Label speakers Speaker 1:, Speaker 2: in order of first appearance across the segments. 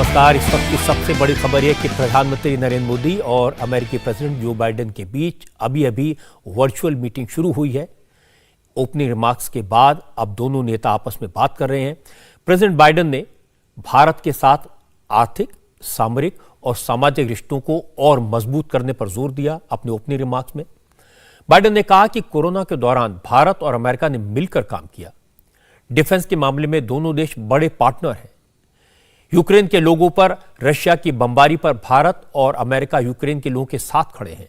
Speaker 1: नमस्कार। इस वक्त की सबसे बड़ी खबर यह कि प्रधानमंत्री नरेंद्र मोदी और अमेरिकी प्रेसिडेंट जो बाइडेन के बीच अभी अभी वर्चुअल मीटिंग शुरू हुई है। ओपनिंग रिमार्क्स के बाद अब दोनों नेता आपस में बात कर रहे हैं। प्रेसिडेंट बाइडेन ने भारत के साथ आर्थिक, सामरिक और सामाजिक रिश्तों को और मजबूत करने पर जोर दिया। अपने ओपनिंग रिमार्क्स में बाइडेन ने कहा कि कोरोना के दौरान भारत और अमेरिका ने मिलकर काम किया। डिफेंस के मामले में दोनों देश बड़े पार्टनर हैं। यूक्रेन के लोगों पर रशिया की बमबारी पर भारत और अमेरिका यूक्रेन के लोगों के साथ खड़े हैं।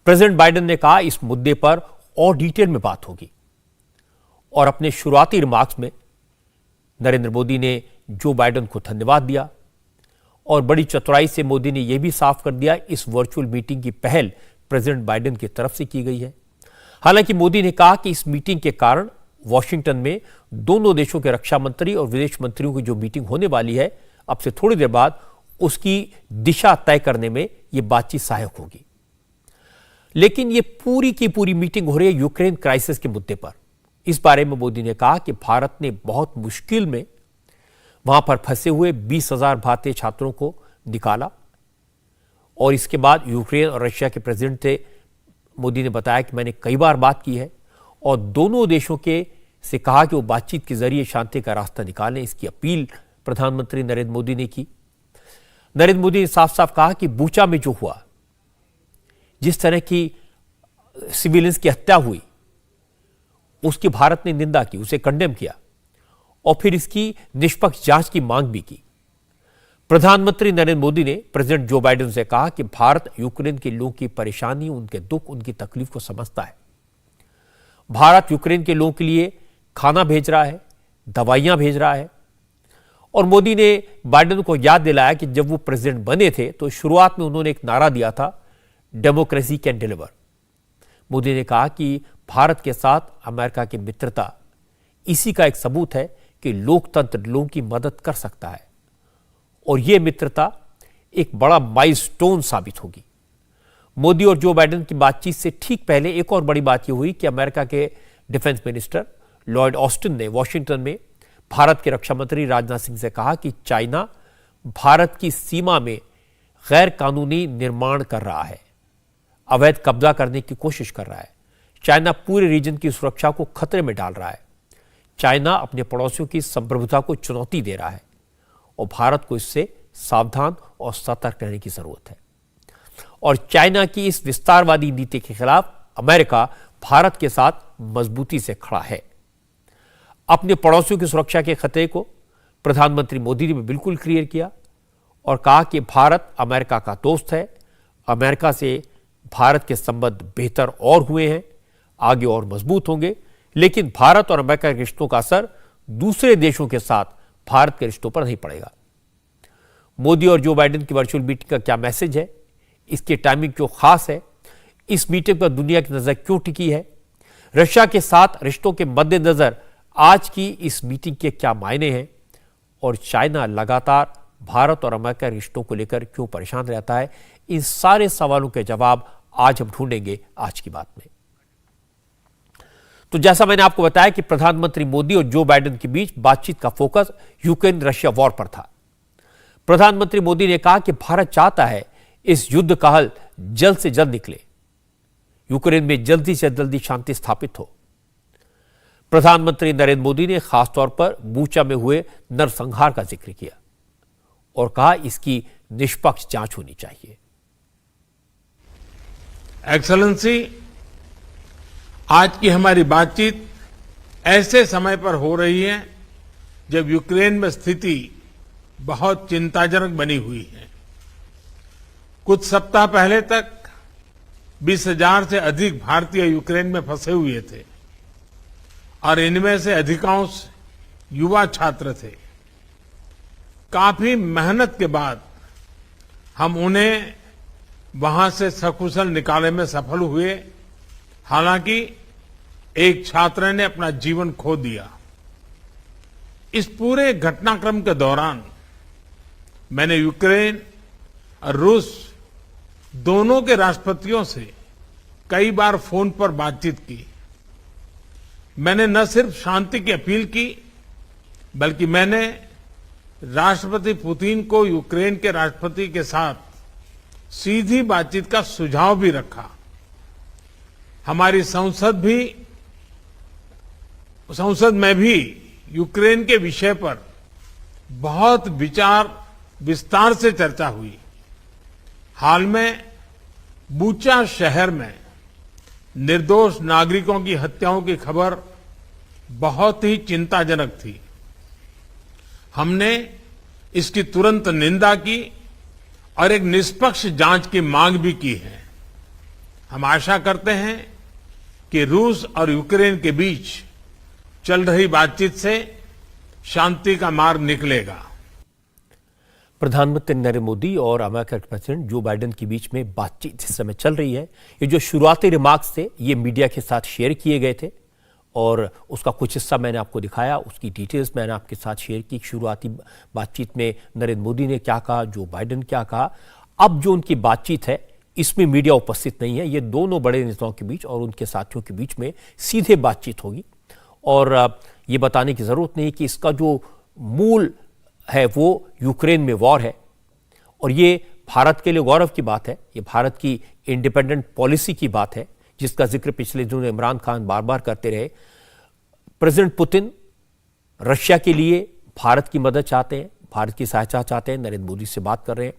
Speaker 1: प्रेसिडेंट बाइडेन ने कहा इस मुद्दे पर और डिटेल में बात होगी। और अपने शुरुआती रिमार्क्स में नरेंद्र मोदी ने जो बाइडेन को धन्यवाद दिया और बड़ी चतुराई से मोदी ने यह भी साफ कर दिया इस वर्चुअल मीटिंग की पहल प्रेसिडेंट बाइडेन की तरफ से की गई है। हालांकि मोदी ने कहा कि इस मीटिंग के कारण वॉशिंगटन में दोनों देशों के रक्षा मंत्री और विदेश मंत्रियों की जो मीटिंग होने वाली है अब से थोड़ी देर बाद, उसकी दिशा तय करने में यह बातचीत सहायक होगी। लेकिन यह पूरी की पूरी मीटिंग हो रही है यूक्रेन क्राइसिस के मुद्दे पर। इस बारे में मोदी ने कहा कि भारत ने बहुत मुश्किल में वहां पर फंसे हुए 20,000 भारतीय छात्रों को निकाला और इसके बाद यूक्रेन और रशिया के प्रेसिडेंट थे। मोदी ने बताया कि मैंने कई बार बात की है और दोनों देशों के से कहा कि वो बातचीत के जरिए शांति का रास्ता निकालें। इसकी अपील प्रधानमंत्री नरेंद्र मोदी ने की। नरेंद्र मोदी ने साफ साफ कहा कि बूचा में जो हुआ, जिस तरह की सिविलियंस की हत्या हुई, उसकी भारत ने निंदा की, उसे कंडेम किया और फिर इसकी निष्पक्ष जांच की मांग भी की। प्रधानमंत्री नरेंद्र मोदी ने प्रेसिडेंट जो बाइडेन से कहा कि भारत यूक्रेन के लोगों की परेशानी, उनके दुख, उनकी तकलीफ को समझता है। भारत यूक्रेन के लोगों के लिए खाना भेज रहा है, दवाइयां भेज रहा है। और मोदी ने बाइडेन को याद दिलाया कि जब वो प्रेसिडेंट बने थे तो शुरुआत में उन्होंने एक नारा दिया था, डेमोक्रेसी कैन डिलीवर। मोदी ने कहा कि भारत के साथ अमेरिका की मित्रता इसी का एक सबूत है कि लोकतंत्र लोगों की मदद कर सकता है और यह मित्रता एक बड़ा माइलस्टोन साबित होगी। मोदी और जो बाइडेन की बातचीत से ठीक पहले एक और बड़ी बात यह हुई कि अमेरिका के डिफेंस मिनिस्टर लॉयड ऑस्टिन ने वॉशिंगटन में भारत के रक्षा मंत्री राजनाथ सिंह से कहा कि चाइना भारत की सीमा में गैर कानूनी निर्माण कर रहा है, अवैध कब्जा करने की कोशिश कर रहा है। चाइना पूरे रीजन की सुरक्षा को खतरे में डाल रहा है। चाइना अपने पड़ोसियों की संप्रभुता को चुनौती दे रहा है और भारत को इससे सावधान और सतर्क रहने की जरूरत है। और चाइना की इस विस्तारवादी नीति के खिलाफ अमेरिका भारत के साथ मजबूती से खड़ा है। अपने पड़ोसियों की सुरक्षा के खतरे को प्रधानमंत्री मोदी ने भी बिल्कुल क्लियर किया और कहा कि भारत अमेरिका का दोस्त है। अमेरिका से भारत के संबंध बेहतर और हुए हैं, आगे और मजबूत होंगे, लेकिन भारत और अमेरिका के रिश्तों का असर दूसरे देशों के साथ भारत के रिश्तों पर नहीं पड़ेगा। मोदी और जो बाइडेन की वर्चुअल मीटिंग का क्या मैसेज है, इसकी टाइमिंग क्यों खास है, इस मीटिंग पर दुनिया की नजर क्यों टिकी है, रशिया के साथ रिश्तों के मद्देनजर आज की इस मीटिंग के क्या मायने हैं और चाइना लगातार भारत और अमेरिका रिश्तों को लेकर क्यों परेशान रहता है, इन सारे सवालों के जवाब आज हम ढूंढेंगे आज की बात में। तो जैसा मैंने आपको बताया कि प्रधानमंत्री मोदी और जो बाइडेन के बीच बातचीत का फोकस यूक्रेन रशिया वॉर पर था। प्रधानमंत्री मोदी ने कहा कि भारत चाहता है इस युद्ध का हल जल्द से जल्द निकले, यूक्रेन में जल्दी से जल्दी शांति स्थापित हो। प्रधानमंत्री नरेंद्र मोदी ने खासतौर पर बूचा में हुए नरसंहार का जिक्र किया और कहा इसकी निष्पक्ष जांच होनी चाहिए।
Speaker 2: एक्सेलेंसी, आज की हमारी बातचीत ऐसे समय पर हो रही है जब यूक्रेन में स्थिति बहुत चिंताजनक बनी हुई है। कुछ सप्ताह पहले तक 20,000 से अधिक भारतीय यूक्रेन में फंसे हुए थे और इनमें से अधिकांश युवा छात्र थे। काफी मेहनत के बाद हम उन्हें वहां से सकुशल निकालने में सफल हुए। हालांकि एक छात्र ने अपना जीवन खो दिया। इस पूरे घटनाक्रम के दौरान मैंने यूक्रेन और रूस दोनों के राष्ट्रपतियों से कई बार फोन पर बातचीत की। मैंने न सिर्फ शांति की अपील की, बल्कि मैंने राष्ट्रपति पुतिन को यूक्रेन के राष्ट्रपति के साथ सीधी बातचीत का सुझाव भी रखा। हमारी संसद में भी यूक्रेन के विषय पर बहुत विस्तार से चर्चा हुई। हाल में बूचा शहर में निर्दोष नागरिकों की हत्याओं की खबर बहुत ही चिंताजनक थी। हमने इसकी तुरंत निंदा की और एक निष्पक्ष जांच की मांग भी की है। हम आशा करते हैं कि रूस और यूक्रेन के बीच चल रही बातचीत से शांति का मार्ग निकलेगा।
Speaker 1: प्रधानमंत्री नरेंद्र मोदी और अमेरिका के प्रेसिडेंट जो बाइडेन के बीच में बातचीत इस समय चल रही है। ये जो शुरुआती रिमार्क्स थे ये मीडिया के साथ शेयर किए गए थे और उसका कुछ हिस्सा मैंने आपको दिखाया, उसकी डिटेल्स मैंने आपके साथ शेयर की। शुरुआती बातचीत में नरेंद्र मोदी ने क्या कहा, जो बाइडेन क्या कहा। अब जो उनकी बातचीत है इसमें मीडिया उपस्थित नहीं है। ये दोनों बड़े नेताओं के बीच और उनके साथियों के बीच में सीधे बातचीत होगी और ये बताने की जरूरत नहीं कि इसका जो मूल है वो यूक्रेन में वॉर है और ये भारत के लिए गौरव की बात है। ये भारत की इंडिपेंडेंट पॉलिसी की बात है जिसका जिक्र पिछले दिनों इमरान खान बार बार करते रहे। प्रेसिडेंट पुतिन रशिया के लिए भारत की मदद चाहते हैं, भारत की सहायता चाहते हैं, नरेंद्र मोदी से बात कर रहे हैं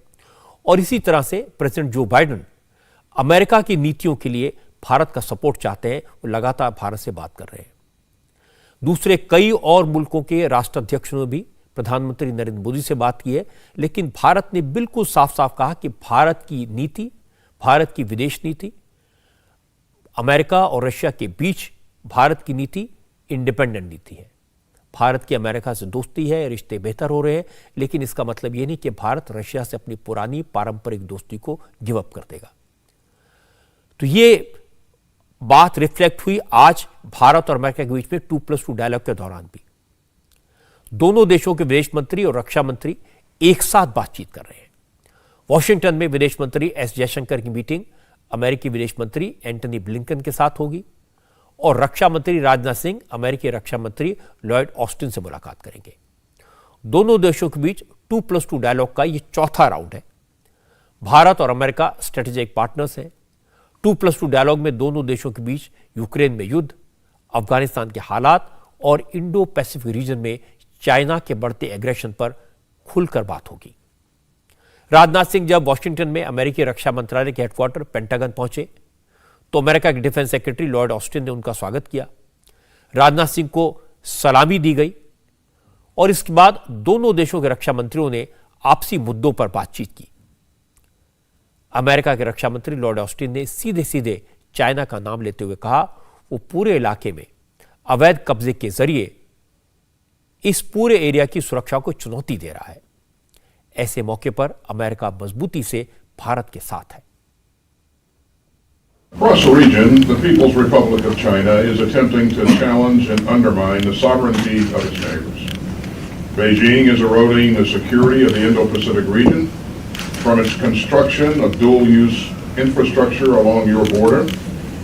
Speaker 1: और इसी तरह से प्रेसिडेंट जो बाइडेन अमेरिका की नीतियों के लिए भारत का सपोर्ट चाहते हैं, वो लगातार भारत से बात कर रहे हैं। दूसरे कई और मुल्कों के राष्ट्राध्यक्षों ने भी प्रधानमंत्री नरेंद्र मोदी से बात की है, लेकिन भारत ने बिल्कुल साफ साफ कहा कि भारत की नीति, भारत की विदेश नीति, अमेरिका और रशिया के बीच भारत की नीति इंडिपेंडेंट नीति है। भारत की अमेरिका से दोस्ती है, रिश्ते बेहतर हो रहे हैं, लेकिन इसका मतलब यह नहीं कि भारत रशिया से अपनी पुरानी पारंपरिक दोस्ती को गिव अप कर देगा। तो ये बात रिफ्लेक्ट हुई आज भारत और अमेरिका के बीच में 2+2 डायलॉग के दौरान भी। दोनों देशों के विदेश मंत्री और रक्षा मंत्री एक साथ बातचीत कर रहे हैं। वॉशिंगटन में विदेश मंत्री एस जयशंकर की मीटिंग अमेरिकी विदेश मंत्री एंटनी ब्लिंकन के साथ होगी और रक्षा मंत्री राजनाथ सिंह अमेरिकी रक्षा मंत्री लॉयड ऑस्टिन से मुलाकात करेंगे। दोनों देशों के बीच 2+2 डायलॉग का यह चौथा राउंड है। भारत और अमेरिका स्ट्रेटेजिक पार्टनर्स हैं। 2+2 डायलॉग में दोनों देशों के बीच यूक्रेन में युद्ध, अफगानिस्तान के हालात और इंडो पैसिफिक रीजन में चाइना के बढ़ते एग्रेशन पर खुलकर बात होगी। राजनाथ सिंह जब वॉशिंगटन में अमेरिकी रक्षा मंत्रालय के हेडक्वार्टर पेंटागन पहुंचे तो अमेरिका के डिफेंस सेक्रेटरी लॉयड ऑस्टिन ने उनका स्वागत किया। राजनाथ सिंह को सलामी दी गई और इसके बाद दोनों देशों के रक्षा मंत्रियों ने आपसी मुद्दों पर बातचीत की। अमेरिका के रक्षा मंत्री लॉर्ड ऑस्टिन ने सीधे सीधे चाइना का नाम लेते हुए कहा वो पूरे इलाके में अवैध कब्जे के जरिए इस पूरे एरिया की सुरक्षा को चुनौती दे रहा है। ऐसे मौके पर अमेरिका मजबूती से भारत के साथ है।
Speaker 3: Across the region, the People's Republic of China is attempting to challenge and undermine the sovereignty of its neighbors. Beijing is eroding the security of the Indo-Pacific region from its construction of dual-use infrastructure along your border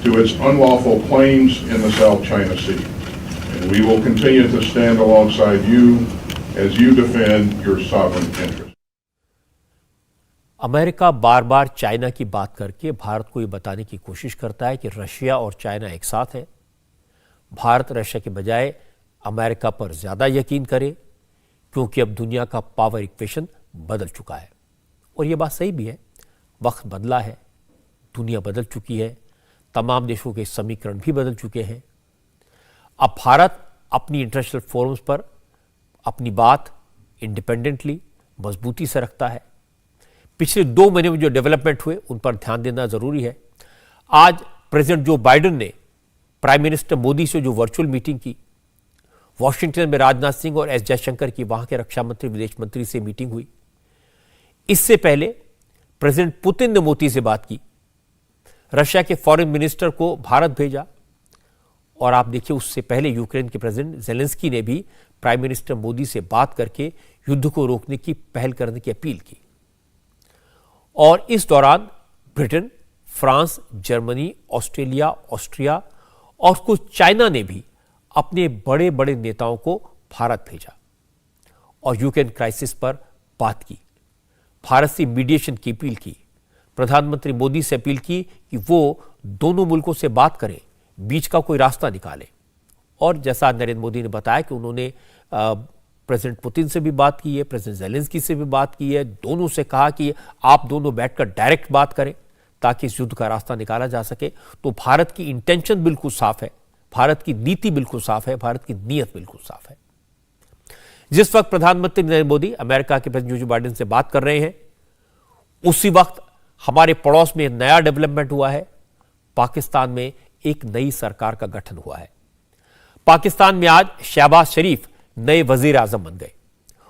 Speaker 3: to its unlawful claims in the South China Sea. And we will continue to stand alongside you as you defend your sovereign interests.
Speaker 1: America bar bar China की बात करके भारत को ये बताने की कोशिश करता है कि रशिया और चाइना एक साथ है। भारत रशिया के बजाय अमेरिका पर ज्यादा यकीन करे क्योंकि अब दुनिया का पावर इक्वेशन बदल चुका है और ये बात सही भी है। वक्त बदला है, दुनिया बदल चुकी है, तमाम देशों के समीकरण भी बदल चुके हैं। अब भारत अपनी इंटरनेशनल फोरम्स पर अपनी बात इंडिपेंडेंटली मजबूती से रखता है। पिछले 2 महीने में जो डेवलपमेंट हुए उन पर ध्यान देना जरूरी है। आज प्रेसिडेंट जो बाइडेन ने प्राइम मिनिस्टर मोदी से जो वर्चुअल मीटिंग की, वॉशिंगटन में राजनाथ सिंह और एस जयशंकर की वहां के रक्षा मंत्री विदेश मंत्री से मीटिंग हुई। इससे पहले प्रेसिडेंट पुतिन ने मोदी से बात की, रशिया के फॉरेन मिनिस्टर को भारत भेजा और आप देखिए उससे पहले यूक्रेन के प्रेसिडेंट जेलेंस्की ने भी प्राइम मिनिस्टर मोदी से बात करके युद्ध को रोकने की पहल करने की अपील की। और इस दौरान Britain, France, Germany, Australia, Austria और कुछ चाइना ने भी अपने बड़े बड़े नेताओं को भारत भेजा और यूक्रेन क्राइसिस पर बात की। भारत से मीडिएशन की अपील की। प्रधानमंत्री मोदी से अपील की कि वो दोनों मुल्कों से बात करें, बीच का कोई रास्ता निकालें। और जैसा नरेंद्र मोदी ने बताया कि उन्होंने प्रेसिडेंट पुतिन से भी बात की है, प्रेसिडेंट ज़ेलेंस्की से भी बात की है, दोनों से कहा कि आप दोनों बैठकर डायरेक्ट बात करें ताकि इस युद्ध का रास्ता निकाला जा सके। तो भारत की इंटेंशन बिल्कुल साफ है, भारत की नीति बिल्कुल साफ है, भारत की नीयत बिल्कुल साफ है। जिस वक्त प्रधानमंत्री नरेंद्र मोदी अमेरिका के प्रेसिडेंट जो बाइडेन से बात कर रहे हैं, उसी वक्त हमारे पड़ोस में नया डेवलपमेंट हुआ है। पाकिस्तान में एक नई सरकार का गठन हुआ है। पाकिस्तान में आज शहबाज शरीफ नए वजीर आजम बन गए।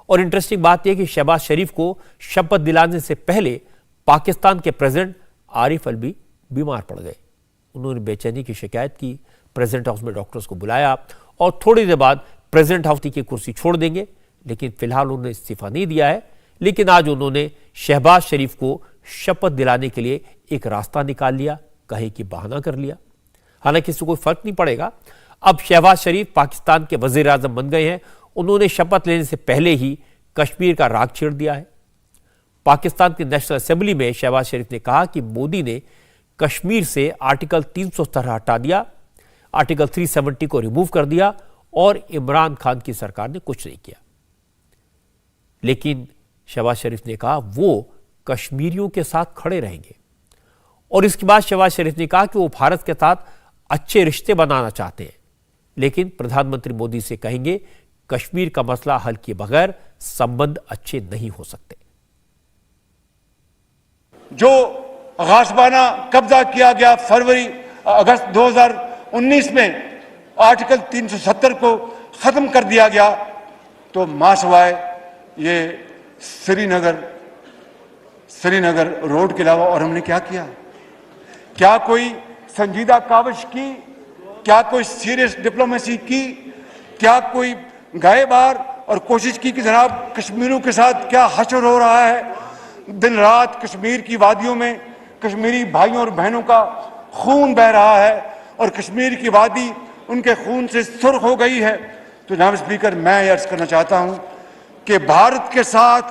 Speaker 1: और इंटरेस्टिंग बात यह कि शहबाज शरीफ को शपथ दिलाने से पहले पाकिस्तान के प्रेसिडेंट आरिफ अलवी बीमार पड़ गए। उन्होंने बेचैनी की शिकायत की, प्रेसिडेंट हाउस में डॉक्टर्स को बुलाया और थोड़ी देर बाद प्रेसिडेंट हाउस की कुर्सी छोड़ देंगे, लेकिन फिलहाल उन्होंने इस्तीफा नहीं दिया है। लेकिन आज उन्होंने शहबाज शरीफ को शपथ दिलाने के लिए एक रास्ता निकाल लिया, कहे कि बहाना कर लिया। हालांकि इससे कोई फर्क नहीं पड़ेगा। अब शहबाज शरीफ पाकिस्तान के वजीर आजम बन गए हैं। उन्होंने शपथ लेने से पहले ही कश्मीर का राग छेड़ दिया है। पाकिस्तान की नेशनल असेंबली में शहबाज शरीफ ने कहा कि मोदी ने कश्मीर से आर्टिकल 370 हटा दिया, आर्टिकल 370 को रिमूव कर दिया और इमरान खान की सरकार ने कुछ नहीं किया। लेकिन शहबाज शरीफ ने कहा वो कश्मीरियों के साथ खड़े रहेंगे। और इसके बाद शहबाज शरीफ ने कहा कि वो भारत के साथ अच्छे रिश्ते बनाना चाहते हैं, लेकिन प्रधानमंत्री मोदी से कहेंगे कश्मीर का मसला हल किए बगैर संबंध अच्छे नहीं हो सकते।
Speaker 4: जो गासबाना कब्जा किया गया अगस्त 2019 में आर्टिकल 370 को खत्म कर दिया गया, तो मासवाए ये श्रीनगर रोड के अलावा और हमने क्या किया? क्या कोई संजीदा काविश की? क्या कोई सीरियस डिप्लोमेसी की? क्या कोई गए बार और कोशिश की कि जनाब कश्मीरियों के साथ क्या हशर हो रहा है? दिन रात कश्मीर की वादियों में कश्मीरी भाइयों और बहनों का खून बह रहा है और कश्मीर की वादी उनके खून से सुर्ख हो गई है। तो जनाब स्पीकर, मैं अर्ज करना चाहता हूं कि भारत के साथ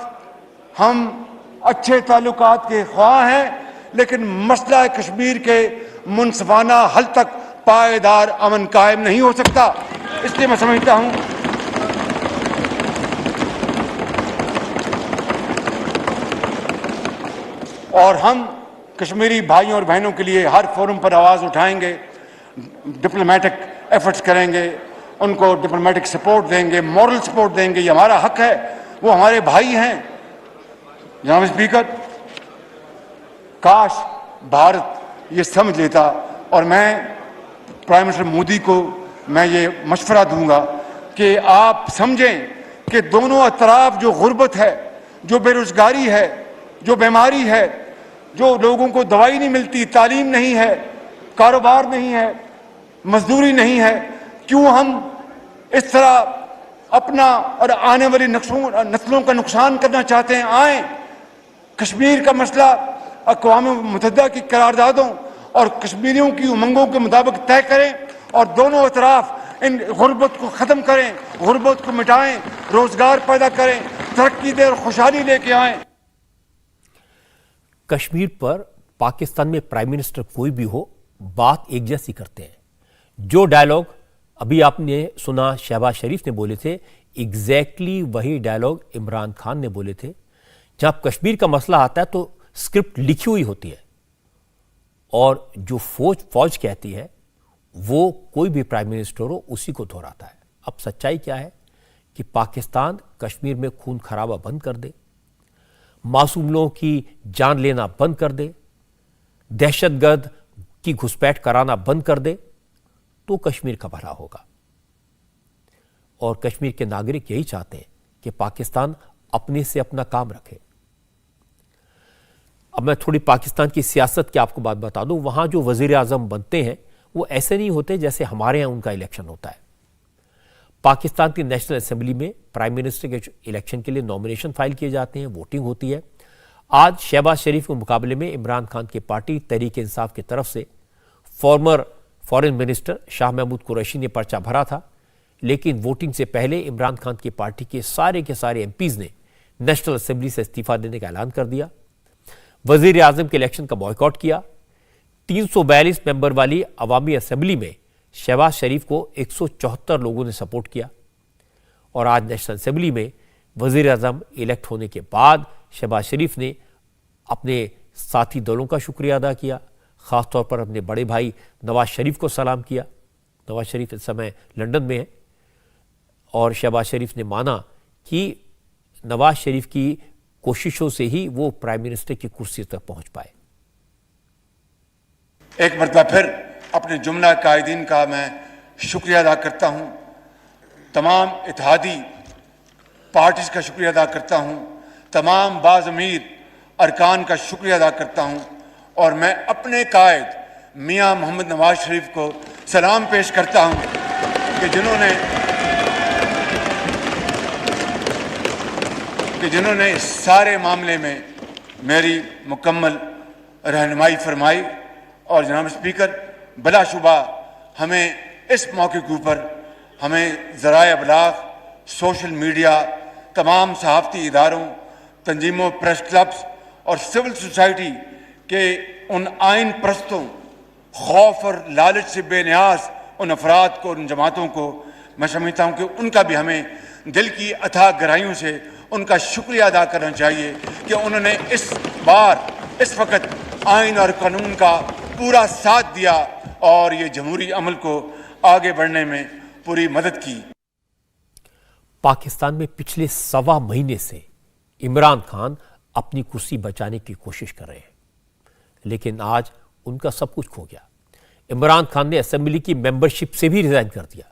Speaker 4: हम अच्छे ताल्लुकात के ख्वाह हैं, लेकिन मसला कश्मीर के मुनसिफाना हल तक पायदार अमन कायम नहीं हो सकता। इसलिए मैं समझता हूं और हम कश्मीरी भाइयों और बहनों के लिए हर फोरम पर आवाज उठाएंगे, डिप्लोमेटिक एफर्ट्स करेंगे, उनको डिप्लोमेटिक सपोर्ट देंगे, मॉरल सपोर्ट देंगे। ये हमारा हक है, वो हमारे भाई हैं। जनाब स्पीकर, काश भारत ये समझ लेता। और मैं प्राइम मिनिस्टर मोदी को मैं ये मशवरा दूंगा कि आप समझें कि दोनों अतराफ जो गुर्बत है, जो बेरोजगारी है, जो बीमारी है, जो लोगों को दवाई नहीं मिलती, तालीम नहीं है, कारोबार नहीं है, मजदूरी नहीं है, क्यों हम इस तरह अपना और आने वाली नस्लों का नुकसान करना चाहते हैं? आए कश्मीर का मसला अक़वाम मुत्तहिदा की करारदादों और कश्मीरियों की उमंगों के मुताबिक तय करें और दोनों अतराफ इन गुर्बत को ख़त्म करें, गुर्बत को मिटाएं, रोजगार पैदा करें, तरक्की दे और खुशहाली लेके आएं।
Speaker 1: कश्मीर पर पाकिस्तान में प्राइम मिनिस्टर कोई भी हो, बात एक जैसी करते हैं। जो डायलॉग अभी आपने सुना शहबाज शरीफ ने बोले थे, एग्जैक्टली वही डायलॉग इमरान खान ने बोले थे। जब कश्मीर का मसला आता है तो स्क्रिप्ट लिखी हुई होती है और जो फौज कहती है वो कोई भी प्राइम मिनिस्टर हो उसी को दोहराता है। अब सच्चाई क्या है कि पाकिस्तान कश्मीर में खून खराबा बंद कर दे, मासूम लोगों की जान लेना बंद कर दे, दहशतगर्द की घुसपैठ कराना बंद कर दे, तो कश्मीर का भला होगा। और कश्मीर के नागरिक यही चाहते हैं कि पाकिस्तान अपने से अपना काम रखे। अब मैं थोड़ी पाकिस्तान की सियासत की आपको बात बता दूं। वहां जो वजीर आजम बनते हैं वो ऐसे नहीं होते जैसे हमारे यहां उनका इलेक्शन होता है। पाकिस्तान की नेशनल असेंबली में प्राइम मिनिस्टर के इलेक्शन के लिए नॉमिनेशन फाइल किए जाते हैं, वोटिंग होती है। आज शहबाज शरीफ के मुकाबले में इमरान खान की पार्टी तहरीक इंसाफ की तरफ से former foreign minister Shah Mahmood Qureshi ने पर्चा भरा था, लेकिन वोटिंग से पहले इमरान खान की पार्टी के सारे एमपीज ने नेशनल असेंबली से इस्तीफा देने का ऐलान कर दिया। वजीर आजम के इलेक्शन का बॉयकॉट किया। 342 मेंबर वाली अवामी असेंबली में शहबाज शरीफ को 174 लोगों ने सपोर्ट किया। और आज नेशनल असेंबली में वजीर आजम इलेक्ट होने के बाद शहबाज शरीफ ने अपने साथी दलों का शुक्रिया अदा किया, खासतौर पर अपने बड़े भाई नवाज शरीफ को सलाम किया। नवाज शरीफ इस समय लंदन में है और शहबाज शरीफ ने माना कि नवाज शरीफ की कोशिशों से ही वो प्राइम मिनिस्टर की कुर्सी तक पहुंच पाए।
Speaker 4: एक मरतबा फिर अपने जुमला कायदीन का मैं शुक्रिया अदा करता हूं, तमाम इत्तेहादी पार्टीज का शुक्रिया अदा करता हूं, तमाम बाज़मीर अरकान का शुक्रिया अदा करता हूं और मैं अपने कायद मियां मोहम्मद नवाज शरीफ को सलाम पेश करता हूं कि जिन्होंने इस सारे मामले में मेरी मुकम्मल रहनुमाई फरमाई। और जनाब स्पीकर, बिलाशुबा हमें इस मौके के ऊपर हमें ज़राए अबलाग, सोशल मीडिया, तमाम सहाफ़ती इदारों, तंजीमों, प्रेस क्लब्स और सिविल सोसाइटी के उन आइन परस्तों, खौफ और लालच से बेनियाज उन अफराद को, उन जमातों को मैं समझता हूँ कि उनका भी हमें दिल की अथाह गहराइयों से उनका शुक्रिया अदा करना चाहिए कि उन्होंने इस बार, इस वक्त आइन और कानून का पूरा साथ दिया और ये जमहूरी अमल को आगे बढ़ने में पूरी मदद की।
Speaker 1: पाकिस्तान में पिछले 1.25 महीने से इमरान खान अपनी कुर्सी बचाने की कोशिश कर रहे हैं, लेकिन आज उनका सब कुछ खो गया। इमरान खान ने असेंबली की मेंबरशिप से भी रिजाइन कर दिया।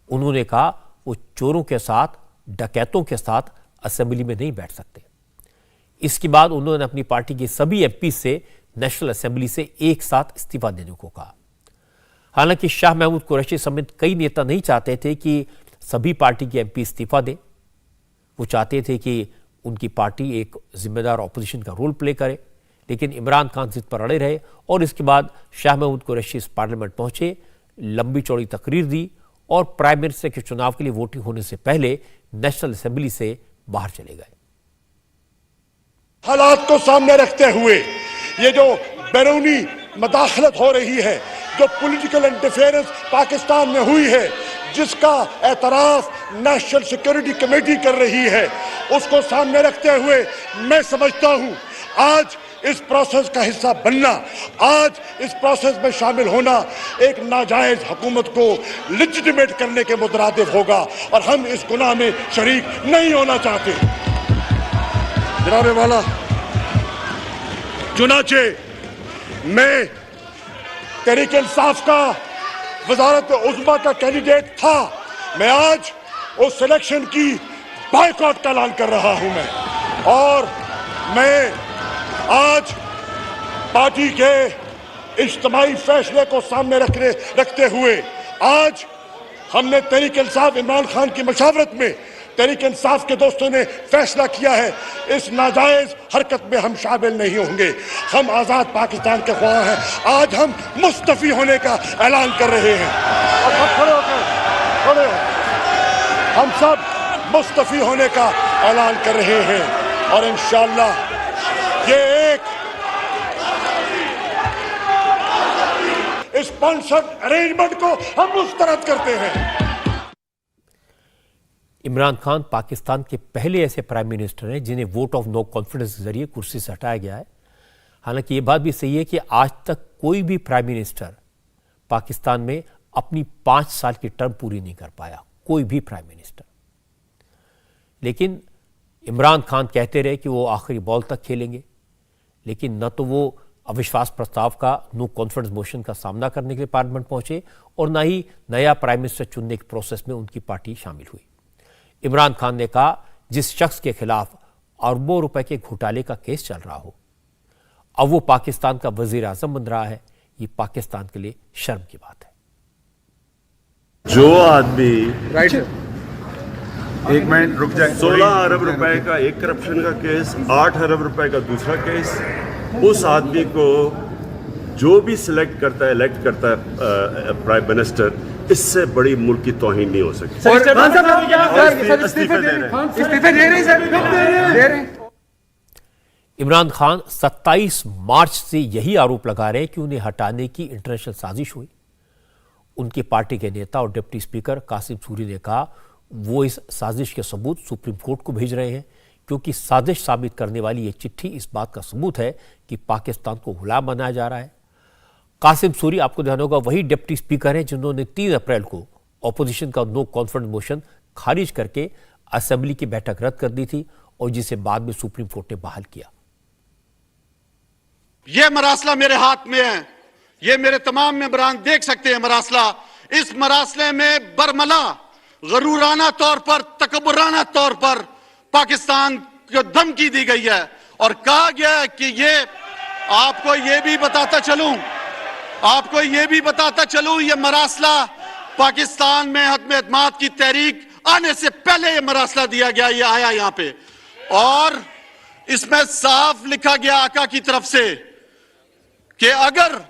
Speaker 1: उन्होंने कहा वो चोरों के साथ, डकैतों के साथ असेंबली में नहीं बैठ सकते। इसके बाद उन्होंने अपनी पार्टी के सभी एमपी से नेशनल असेंबली से एक साथ इस्तीफा देने को कहा। हालांकि शाह महमूद कुरैशी समेत कई नेता नहीं चाहते थे कि सभी पार्टी के एमपी इस्तीफा दें। वो चाहते थे कि उनकी पार्टी एक जिम्मेदार ऑपोजिशन का रोल प्ले करे, लेकिन इमरान खान जिद पर अड़े रहे और इसके बाद शाह महमूद कुरैशी इस पार्लियामेंट पहुंचे, लंबी चौड़ी तकरीर दी और प्राइम मिनिस्टर के चुनाव के लिए वोटिंग होने से पहले नेशनल असेंबली से बाहर चले गए।
Speaker 5: हालात को सामने रखते हुए ये जो बैरूनी मदाखलत हो रही है, जो पॉलिटिकल इंटरफेरेंस पाकिस्तान में हुई है, जिसका एतराफ नेशनल सिक्योरिटी कमेटी कर रही है, उसको सामने रखते हुए मैं समझता हूं आज इस प्रोसेस का हिस्सा बनना, आज इस प्रोसेस में शामिल होना एक नाजायज हुकूमत को लेजिटिमेट करने के मुतरादिफ होगा और हम इस गुनाह में शरीक नहीं होना चाहते। जनाब वाला, चुनाचे मैं तहरीक इंसाफ का वजारत उज़्मा का कैंडिडेट था, मैं आज उस सिलेक्शन की बायकॉट का ऐलान कर रहा हूं मैं। और मैं आज पार्टी के इज्तिमाई फैसले को सामने रखते हुए आज हमने तहरीक इंसाफ इमरान खान की मशावरत में तहरीक इंसाफ के दोस्तों ने फैसला किया है, इस नाजायज हरकत में हम शामिल नहीं होंगे। हम आज़ाद पाकिस्तान के ख्वाह हैं। आज हम मुस्तफ़ी होने का ऐलान कर रहे हैं। हम सब मुस्तफ़ी होने का ऐलान कर रहे हैं और इंशाअल्लाह ये एक स्पॉन्सर्ड अरेंजमेंट को हम मुस्तरद करते हैं।
Speaker 1: इमरान खान पाकिस्तान के पहले ऐसे प्राइम मिनिस्टर हैं जिन्हें वोट ऑफ नो कॉन्फिडेंस के जरिए कुर्सी से हटाया गया है। हालांकि ये बात भी सही है कि आज तक कोई भी प्राइम मिनिस्टर पाकिस्तान में अपनी 5 साल की टर्म पूरी नहीं कर पाया, कोई भी प्राइम मिनिस्टर। लेकिन इमरान खान कहते रहे कि वो आखिरी बॉल तक खेलेंगे, लेकिन न तो वो अविश्वास प्रस्ताव का, नो कॉन्फिडेंस मोशन का सामना करने के लिए पार्लियामेंट पहुंचे और न ही नया प्राइम मिनिस्टर चुनने के प्रोसेस में उनकी पार्टी शामिल हुई। इमरान खान ने कहा जिस शख्स के खिलाफ अरबों रुपए के घोटाले का केस चल रहा हो, अब वो पाकिस्तान का वजीर आजम बन रहा है, ये पाकिस्तान के लिए शर्म की बात है।
Speaker 6: जो आदमी
Speaker 7: एक मिनट रुक जाए।
Speaker 6: 16 अरब रुपए का एक करप्शन का केस, 8 अरब रुपए का दूसरा केस, उस आदमी को जो भी सिलेक्ट करता है, इलेक्ट करता है प्राइम मिनिस्टर, इससे बड़ी मुल्क की तौहीन नहीं हो सकती।
Speaker 1: इमरान खान 27 मार्च से यही आरोप लगा रहे हैं कि उन्हें हटाने की इंटरनेशनल साजिश हुई। उनकी पार्टी के नेता और डिप्टी स्पीकर कासिम सूरी ने कहा वो इस साजिश के सबूत सुप्रीम कोर्ट को भेज रहे हैं, क्योंकि साजिश साबित करने वाली ये चिट्ठी इस बात का सबूत है कि पाकिस्तान को गुलाम बनाया जा रहा है। कासिम सूरी, आपको ध्यान होगा, वही डिप्टी स्पीकर हैं जिन्होंने 3 अप्रैल को ऑपोजिशन का नो कॉन्फिडेंस मोशन खारिज करके असेंबली की बैठक रद्द कर दी थी और जिसे बाद में सुप्रीम कोर्ट ने बहाल किया।
Speaker 7: ये मरासला मेरे हाथ में है, ये मेरे तमाम मेंबरान देख सकते हैं मरासला। इस मरासले में बरमला गरूराना तौर पर, तकब्बुराना तौर पर पाकिस्तान को धमकी दी गई है और कहा गया है कि ये आपको ये भी बताता चलूं ये मरासला पाकिस्तान में हतम एतमाद की तहरीक आने से पहले ये मरासला दिया गया, ये आया यहां पे और इसमें साफ लिखा गया आका की तरफ से कि अगर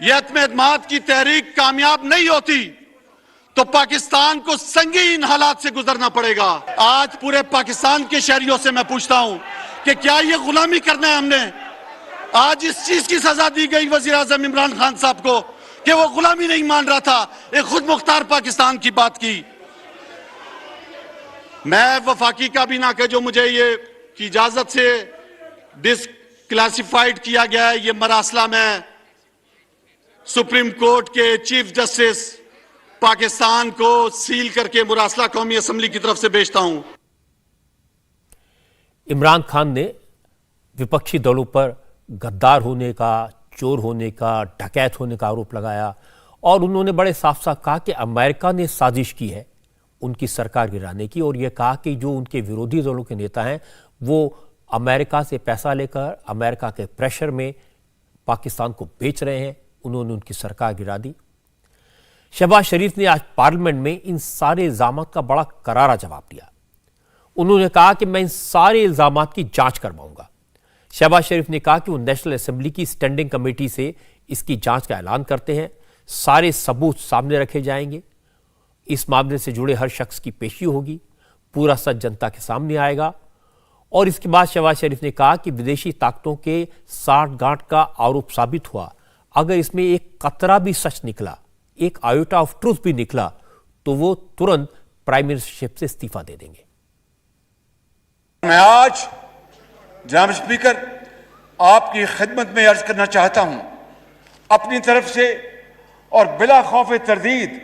Speaker 7: यह हतम एतमाद की तहरीक कामयाब नहीं होती तो पाकिस्तान को संगीन हालात से गुजरना पड़ेगा। आज पूरे पाकिस्तान के शहरियों से मैं पूछता हूं कि क्या ये गुलामी करना है हमने? आज इस चीज की सजा दी गई वजीर आजम इमरान खान साहब को कि वो गुलामी नहीं मान रहा था, एक खुद मुख्तार पाकिस्तान की बात की। मैं वफाकी काबीना के जो मुझे ये की इजाजत से डिसक्लासिफाइड किया गया है, ये मरासला में सुप्रीम कोर्ट के चीफ जस्टिस पाकिस्तान को सील करके मुरासला कौमी असेंबली की तरफ से भेजता हूं।
Speaker 1: इमरान खान ने विपक्षी दलों पर गद्दार होने का, चोर होने का, डकैत होने का आरोप लगाया और उन्होंने बड़े साफ साफ कहा कि अमेरिका ने साजिश की है उनकी सरकार गिराने की, और यह कहा कि जो उनके विरोधी दलों के नेता हैं वो अमेरिका से पैसा लेकर अमेरिका के प्रेशर में पाकिस्तान को बेच रहे हैं, उन्होंने उनकी सरकार गिरा दी। शहबाज शरीफ ने आज पार्लियामेंट में इन सारे इल्जामात का बड़ा करारा जवाब दिया। उन्होंने कहा कि मैं इन सारे इल्जामात की जांच करवाऊंगा। शहबाज शरीफ ने कहा कि वो नेशनल असेंबली की स्टैंडिंग कमेटी से इसकी जांच का ऐलान करते हैं, सारे सबूत सामने रखे जाएंगे, इस मामले से जुड़े हर शख्स की पेशी होगी, पूरा सच जनता के सामने आएगा। और इसके बाद शहबाज शरीफ ने कहा कि विदेशी ताकतों के साठगांठ का आरोप साबित हुआ, अगर इसमें एक कतरा भी सच निकला, एक आयोटा ऑफ ट्रूथ भी निकला, तो वो तुरंत प्राइम मिनिस्टरशिप से इस्तीफा दे देंगे।
Speaker 4: मैं आज जनाब स्पीकर आपकी खिदमत में अर्ज करना चाहता हूं, अपनी तरफ से और बिला खौफ तरदीद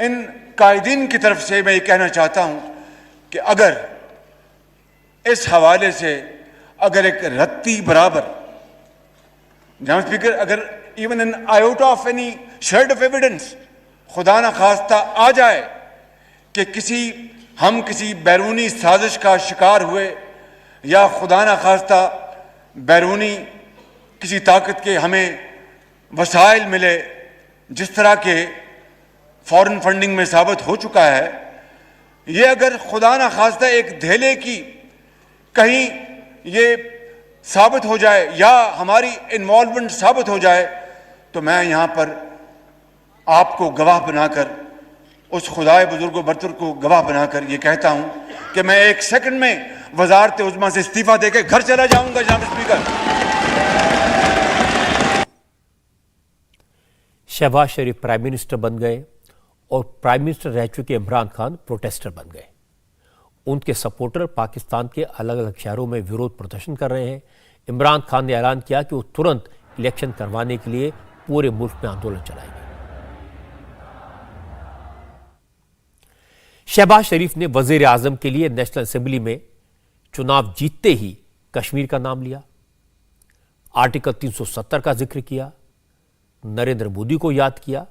Speaker 4: इन कायदीन की तरफ से मैं ये कहना चाहता हूं कि अगर इस हवाले से अगर एक रत्ती बराबर जनाब स्पीकर, अगर even an iota of any shade of evidence खुदा न खास्ता आ जाए कि हम किसी बैरूनी साजिश का शिकार हुए या खुदा न खास्ता बैरूनी किसी ताकत के हमें वसाइल मिले, जिस तरह के फॉरेन फंडिंग में साबित हो चुका है, ये अगर खुदा न खास्ता एक धेले की कहीं ये साबित हो जाए या हमारी इन्वॉल्वमेंट साबित हो जाए, तो मैं यहाँ पर आपको गवाह बनाकर, उस खुदाए बुजुर्ग बरतर को गवाह बनाकर ये कहता हूँ कि मैं 1 सेकंड में वजारत उज़्मा से इस्तीफा देकर घर चला जाऊंगा। जनाब स्पीकर,
Speaker 1: शहबाज शरीफ प्राइम मिनिस्टर बन गए और प्राइम मिनिस्टर रह चुके इमरान खान प्रोटेस्टर बन गए। उनके सपोर्टर पाकिस्तान के अलग अलग शहरों में विरोध प्रदर्शन कर रहे हैं। इमरान खान ने ऐलान किया कि वो तुरंत इलेक्शन करवाने के लिए पूरे मुल्क में आंदोलन चलाएंगे। शहबाज शरीफ ने वजीर आजम के लिए नेशनल असेंबली में चुनाव जीतते ही कश्मीर का नाम लिया, आर्टिकल 370 का जिक्र किया, नरेंद्र मोदी को याद किया,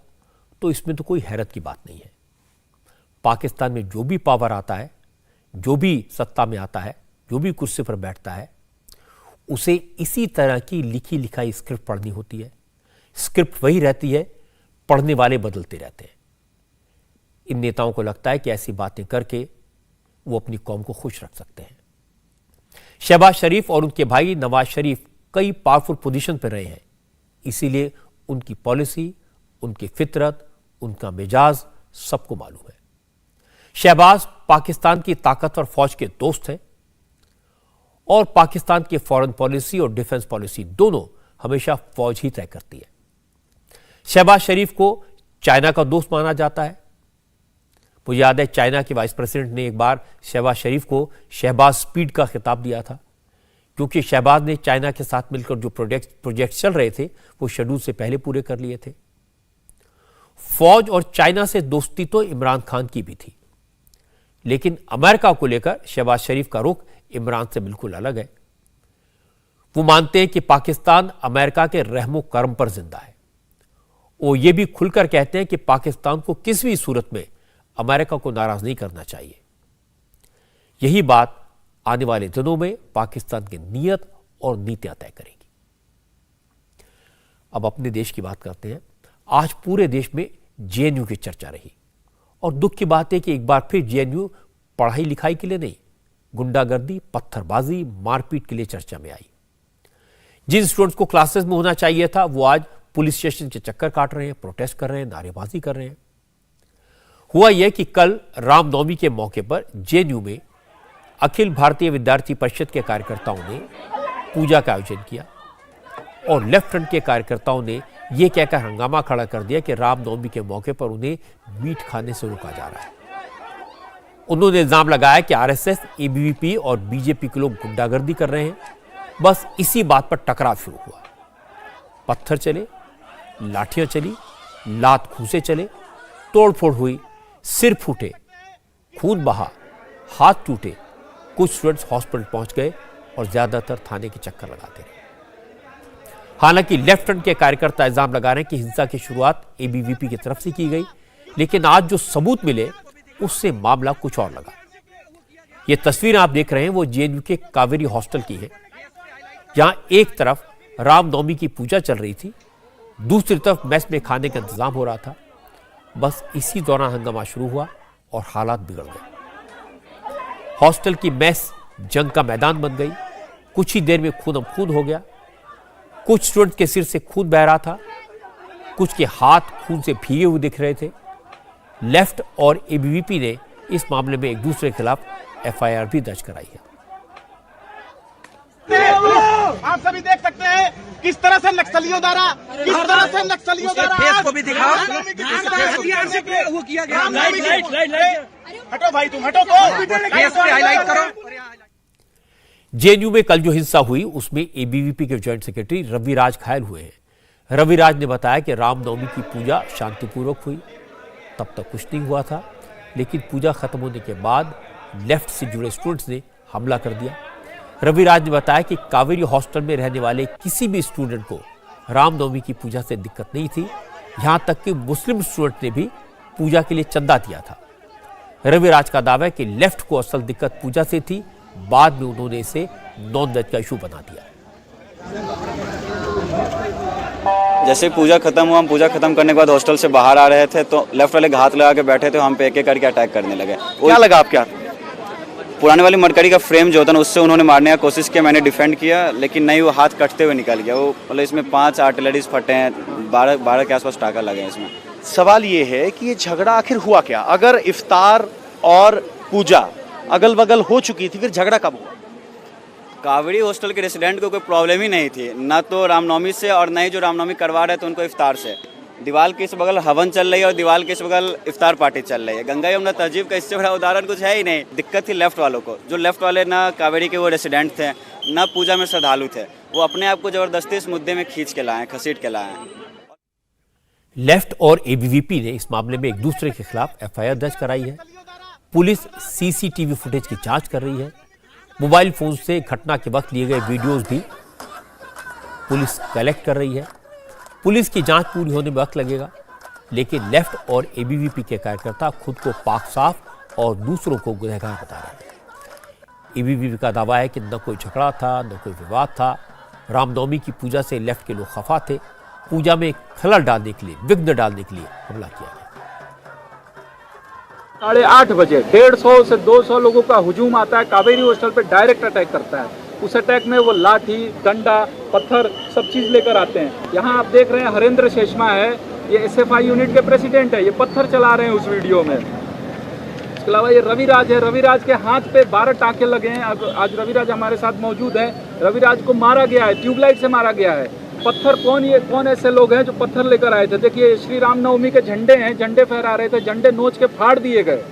Speaker 1: तो इसमें तो कोई हैरत की बात नहीं है। पाकिस्तान में जो भी पावर आता है, जो भी सत्ता में आता है, जो भी कुर्सी पर बैठता है, उसे इसी तरह की लिखी लिखाई स्क्रिप्ट पढ़नी होती है। स्क्रिप्ट वही रहती है, पढ़ने वाले बदलते रहते हैं। इन नेताओं को लगता है कि ऐसी बातें करके वो अपनी कौम को खुश रख सकते हैं। शहबाज शरीफ और उनके भाई नवाज शरीफ कई पावरफुल पोजीशन पर रहे हैं, इसीलिए उनकी पॉलिसी, उनकी फितरत, उनका मिजाज सबको मालूम है। शहबाज पाकिस्तान की ताकतवर फौज के दोस्त हैं और पाकिस्तान की फॉरेन पॉलिसी और डिफेंस पॉलिसी दोनों हमेशा फौज ही तय करती है। शहबाज शरीफ को चाइना का दोस्त माना जाता है। मुझे याद है चाइना के वाइस प्रेसिडेंट ने एक बार शहबाज शरीफ को शहबाज स्पीड का खिताब दिया था, क्योंकि शहबाज ने चाइना के साथ मिलकर जो प्रोजेक्ट चल रहे थे वो शेड्यूल से पहले पूरे कर लिए थे। फौज और चाइना से दोस्ती तो इमरान खान की भी थी, लेकिन अमेरिका को लेकर शहबाज शरीफ का रुख इमरान से बिल्कुल अलग है। वो मानते हैं कि पाकिस्तान अमेरिका के रहमो करम पर जिंदा है। वो ये भी खुलकर कहते हैं कि पाकिस्तान को किसी भी सूरत में अमेरिका को नाराज नहीं करना चाहिए। यही बात आने वाले दिनों में पाकिस्तान की नीयत और नीतियां तय करेगी। अब अपने देश की बात करते हैं। आज पूरे देश में जेएनयू की चर्चा रही और दुख की बात है कि एक बार फिर जेएनयू पढ़ाई लिखाई के लिए नहीं, गुंडागर्दी, पत्थरबाजी, मारपीट के लिए चर्चा में आई। जिन स्टूडेंट्स को क्लासेस में होना चाहिए था वो आज पुलिस स्टेशन के चक्कर काट रहे हैं, प्रोटेस्ट कर रहे हैं, नारेबाजी कर रहे हैं। हुआ यह कि कल रामनवमी के मौके पर जेएनयू में अखिल भारतीय विद्यार्थी परिषद के कार्यकर्ताओं ने पूजा का आयोजन किया और लेफ्ट फ्रंट के कार्यकर्ताओं ने यह कहकर हंगामा खड़ा कर दिया कि रामनवमी के मौके पर उन्हें मीट खाने से रोका जा रहा है। उन्होंने इल्जाम लगाया कि आरएसएस, एबीवीपी और बीजेपी के लोग गुंडागर्दी कर रहे हैं। बस इसी बात पर टकराव शुरू हुआ। पत्थर चले, लाठियां चली, लात घूंसे चले, तोड़फोड़ हुई, सिर फूटे, खून बहा, हाथ टूटे। कुछ स्टूडेंट्स हॉस्पिटल पहुंच गए और ज्यादातर थाने के चक्कर लगाते रहे। हालांकि लेफ्ट फ्रंट के कार्यकर्ता इल्जाम लगा रहे हैं कि हिंसा की शुरुआत एबीवीपी की तरफ से की गई, लेकिन आज जो सबूत मिले उससे मामला कुछ और लगा। ये तस्वीर आप देख रहे हैं वो जेएनयू के कावेरी हॉस्टल की है, जहां एक तरफ रामनवमी की पूजा चल रही थी, दूसरी तरफ मेस में खाने का इंतजाम हो रहा था। बस इसी दौरान हंगामा शुरू हुआ और हालात बिगड़ गए। हॉस्टल की मेस जंग का मैदान बन गई। कुछ ही देर में खून हो गया। कुछ स्टूडेंट के सिर से खून बह रहा था, कुछ के हाथ खून से भीगे हुए दिख रहे थे। लेफ्ट और एबीवीपी ने इस मामले में एक दूसरे के खिलाफ एफआईआर भी दर्ज कराई है।
Speaker 8: आप सभी देख सकते हैं किस तरह से नक्सलियों द्वारा को भी दिखाओ। वो किया गया। हटो भाई, तुम हटो तो हाईलाइट करो।
Speaker 1: जेएनयू में कल जो हिंसा हुई उसमें एबीवीपी के जॉइंट सेक्रेटरी रविराज घायल हुए हैं। रविराज ने बताया कि रामनवमी की पूजा शांतिपूर्वक हुई। तब तक कुछ नहीं हुआ था, लेकिन पूजा खत्म होने के बाद लेफ्ट से जुड़े स्टूडेंट्स ने हमला कर दिया। रविराज ने बताया कि कावेरी हॉस्टल में रहने वाले किसी भी स्टूडेंट को रामनवमी की पूजा से दिक्कत नहीं थी। यहां तक कि मुस्लिम स्टूडेंट ने भी पूजा के लिए चंदा दिया था। रविराज का दावा है कि लेफ्ट को असल दिक्कत पूजा से थी, बाद में उन्होंने इसे नॉन वेज का इशू बना दिया।
Speaker 9: जैसे पूजा खत्म हुआ, हम पूजा खत्म करने के बाद हॉस्टल से बाहर आ रहे थे तो लेफ्ट वाले हाथ लगा के बैठे थे, हम पे एक एक करके अटैक करने लगे।
Speaker 10: क्या लगा आपके हाथ?
Speaker 9: पुराने वाली मरकरी का फ्रेम जो होता है उससे उन्होंने मारने की कोशिश किया। मैंने डिफेंड किया, लेकिन नहीं, वो हाथ कटते हुए निकल गया। वो मतलब इसमें 5 आर्टिलरीज फटे हैं, 12 के आसपास टाका लगे हैं इसमें।
Speaker 10: सवाल ये है कि ये झगड़ा आखिर हुआ क्या? अगर इफ्तार और पूजा अगल बगल हो चुकी थी, फिर झगड़ा कब हुआ?
Speaker 9: कावेरी हॉस्टल के रेसिडेंट को कोई प्रॉब्लम ही नहीं थी, ना तो रामनवमी से और ना ही जो रामनवमी करवा रहे थे उनको इफ्तार से। दीवार के इस बगल हवन चल रही है और दीवार के इस बगल इफ्तार पार्टी चल रही है। गंगा यमुना तहजीब का इससे बड़ा उदाहरण कुछ है ही नहीं। दिक्कत थी लेफ्ट वालों को, जो लेफ्ट वाले ना कावेरी के वो रेसिडेंट थे, ना पूजा में श्रद्धालु थे। वो अपने आप को जबरदस्ती इस मुद्दे में खींच के लाए, घसीट के लाए हैं।
Speaker 1: लेफ्ट और एबीवीपी ने इस मामले में एक दूसरे के खिलाफ एफआईआर दर्ज कराई है। पुलिस सीसीटीवी फुटेज की जांच कर रही है। मोबाइल फोन से घटना के वक्त लिए गए वीडियोस भी पुलिस कलेक्ट कर रही है। पुलिस की जांच पूरी होने में वक्त लगेगा, लेकिन लेफ्ट और एबीवीपी के कार्यकर्ता खुद को पाक साफ और दूसरों को गुनहगार बता रहे हैं। एबीवीपी का दावा है कि न कोई झगड़ा था, न कोई विवाद था। रामनवमी की पूजा से लेफ्ट के लोग खफा थे। पूजा में खलल डालने के लिए, विघ्न डालने के लिए हमला किया गया।
Speaker 11: 8:30 बजे 150 से 200 लोगों का हुजूम आता है, कावेरी हॉस्टल पे डायरेक्ट अटैक करता है। उस अटैक में वो लाठी, डंडा, पत्थर सब चीज लेकर आते हैं। यहाँ आप देख रहे हैं हरेंद्र शेषमा है, ये SFI यूनिट के प्रेसिडेंट है, ये पत्थर चला रहे हैं उस वीडियो में। इसके अलावा ये रविराज है, रविराज के हाथ पे 12 टाँके लगे हैं। आज रविराज हमारे साथ मौजूद है। रविराज को मारा गया है, ट्यूबलाइट से मारा गया है। पत्थर कौन ऐसे लोग हैं जो पत्थर लेकर आए थे? देखिए श्री रामनवमी के झंडे हैं, झंडे फहरा रहे थे, झंडे नोच के फाड़ दिए गए।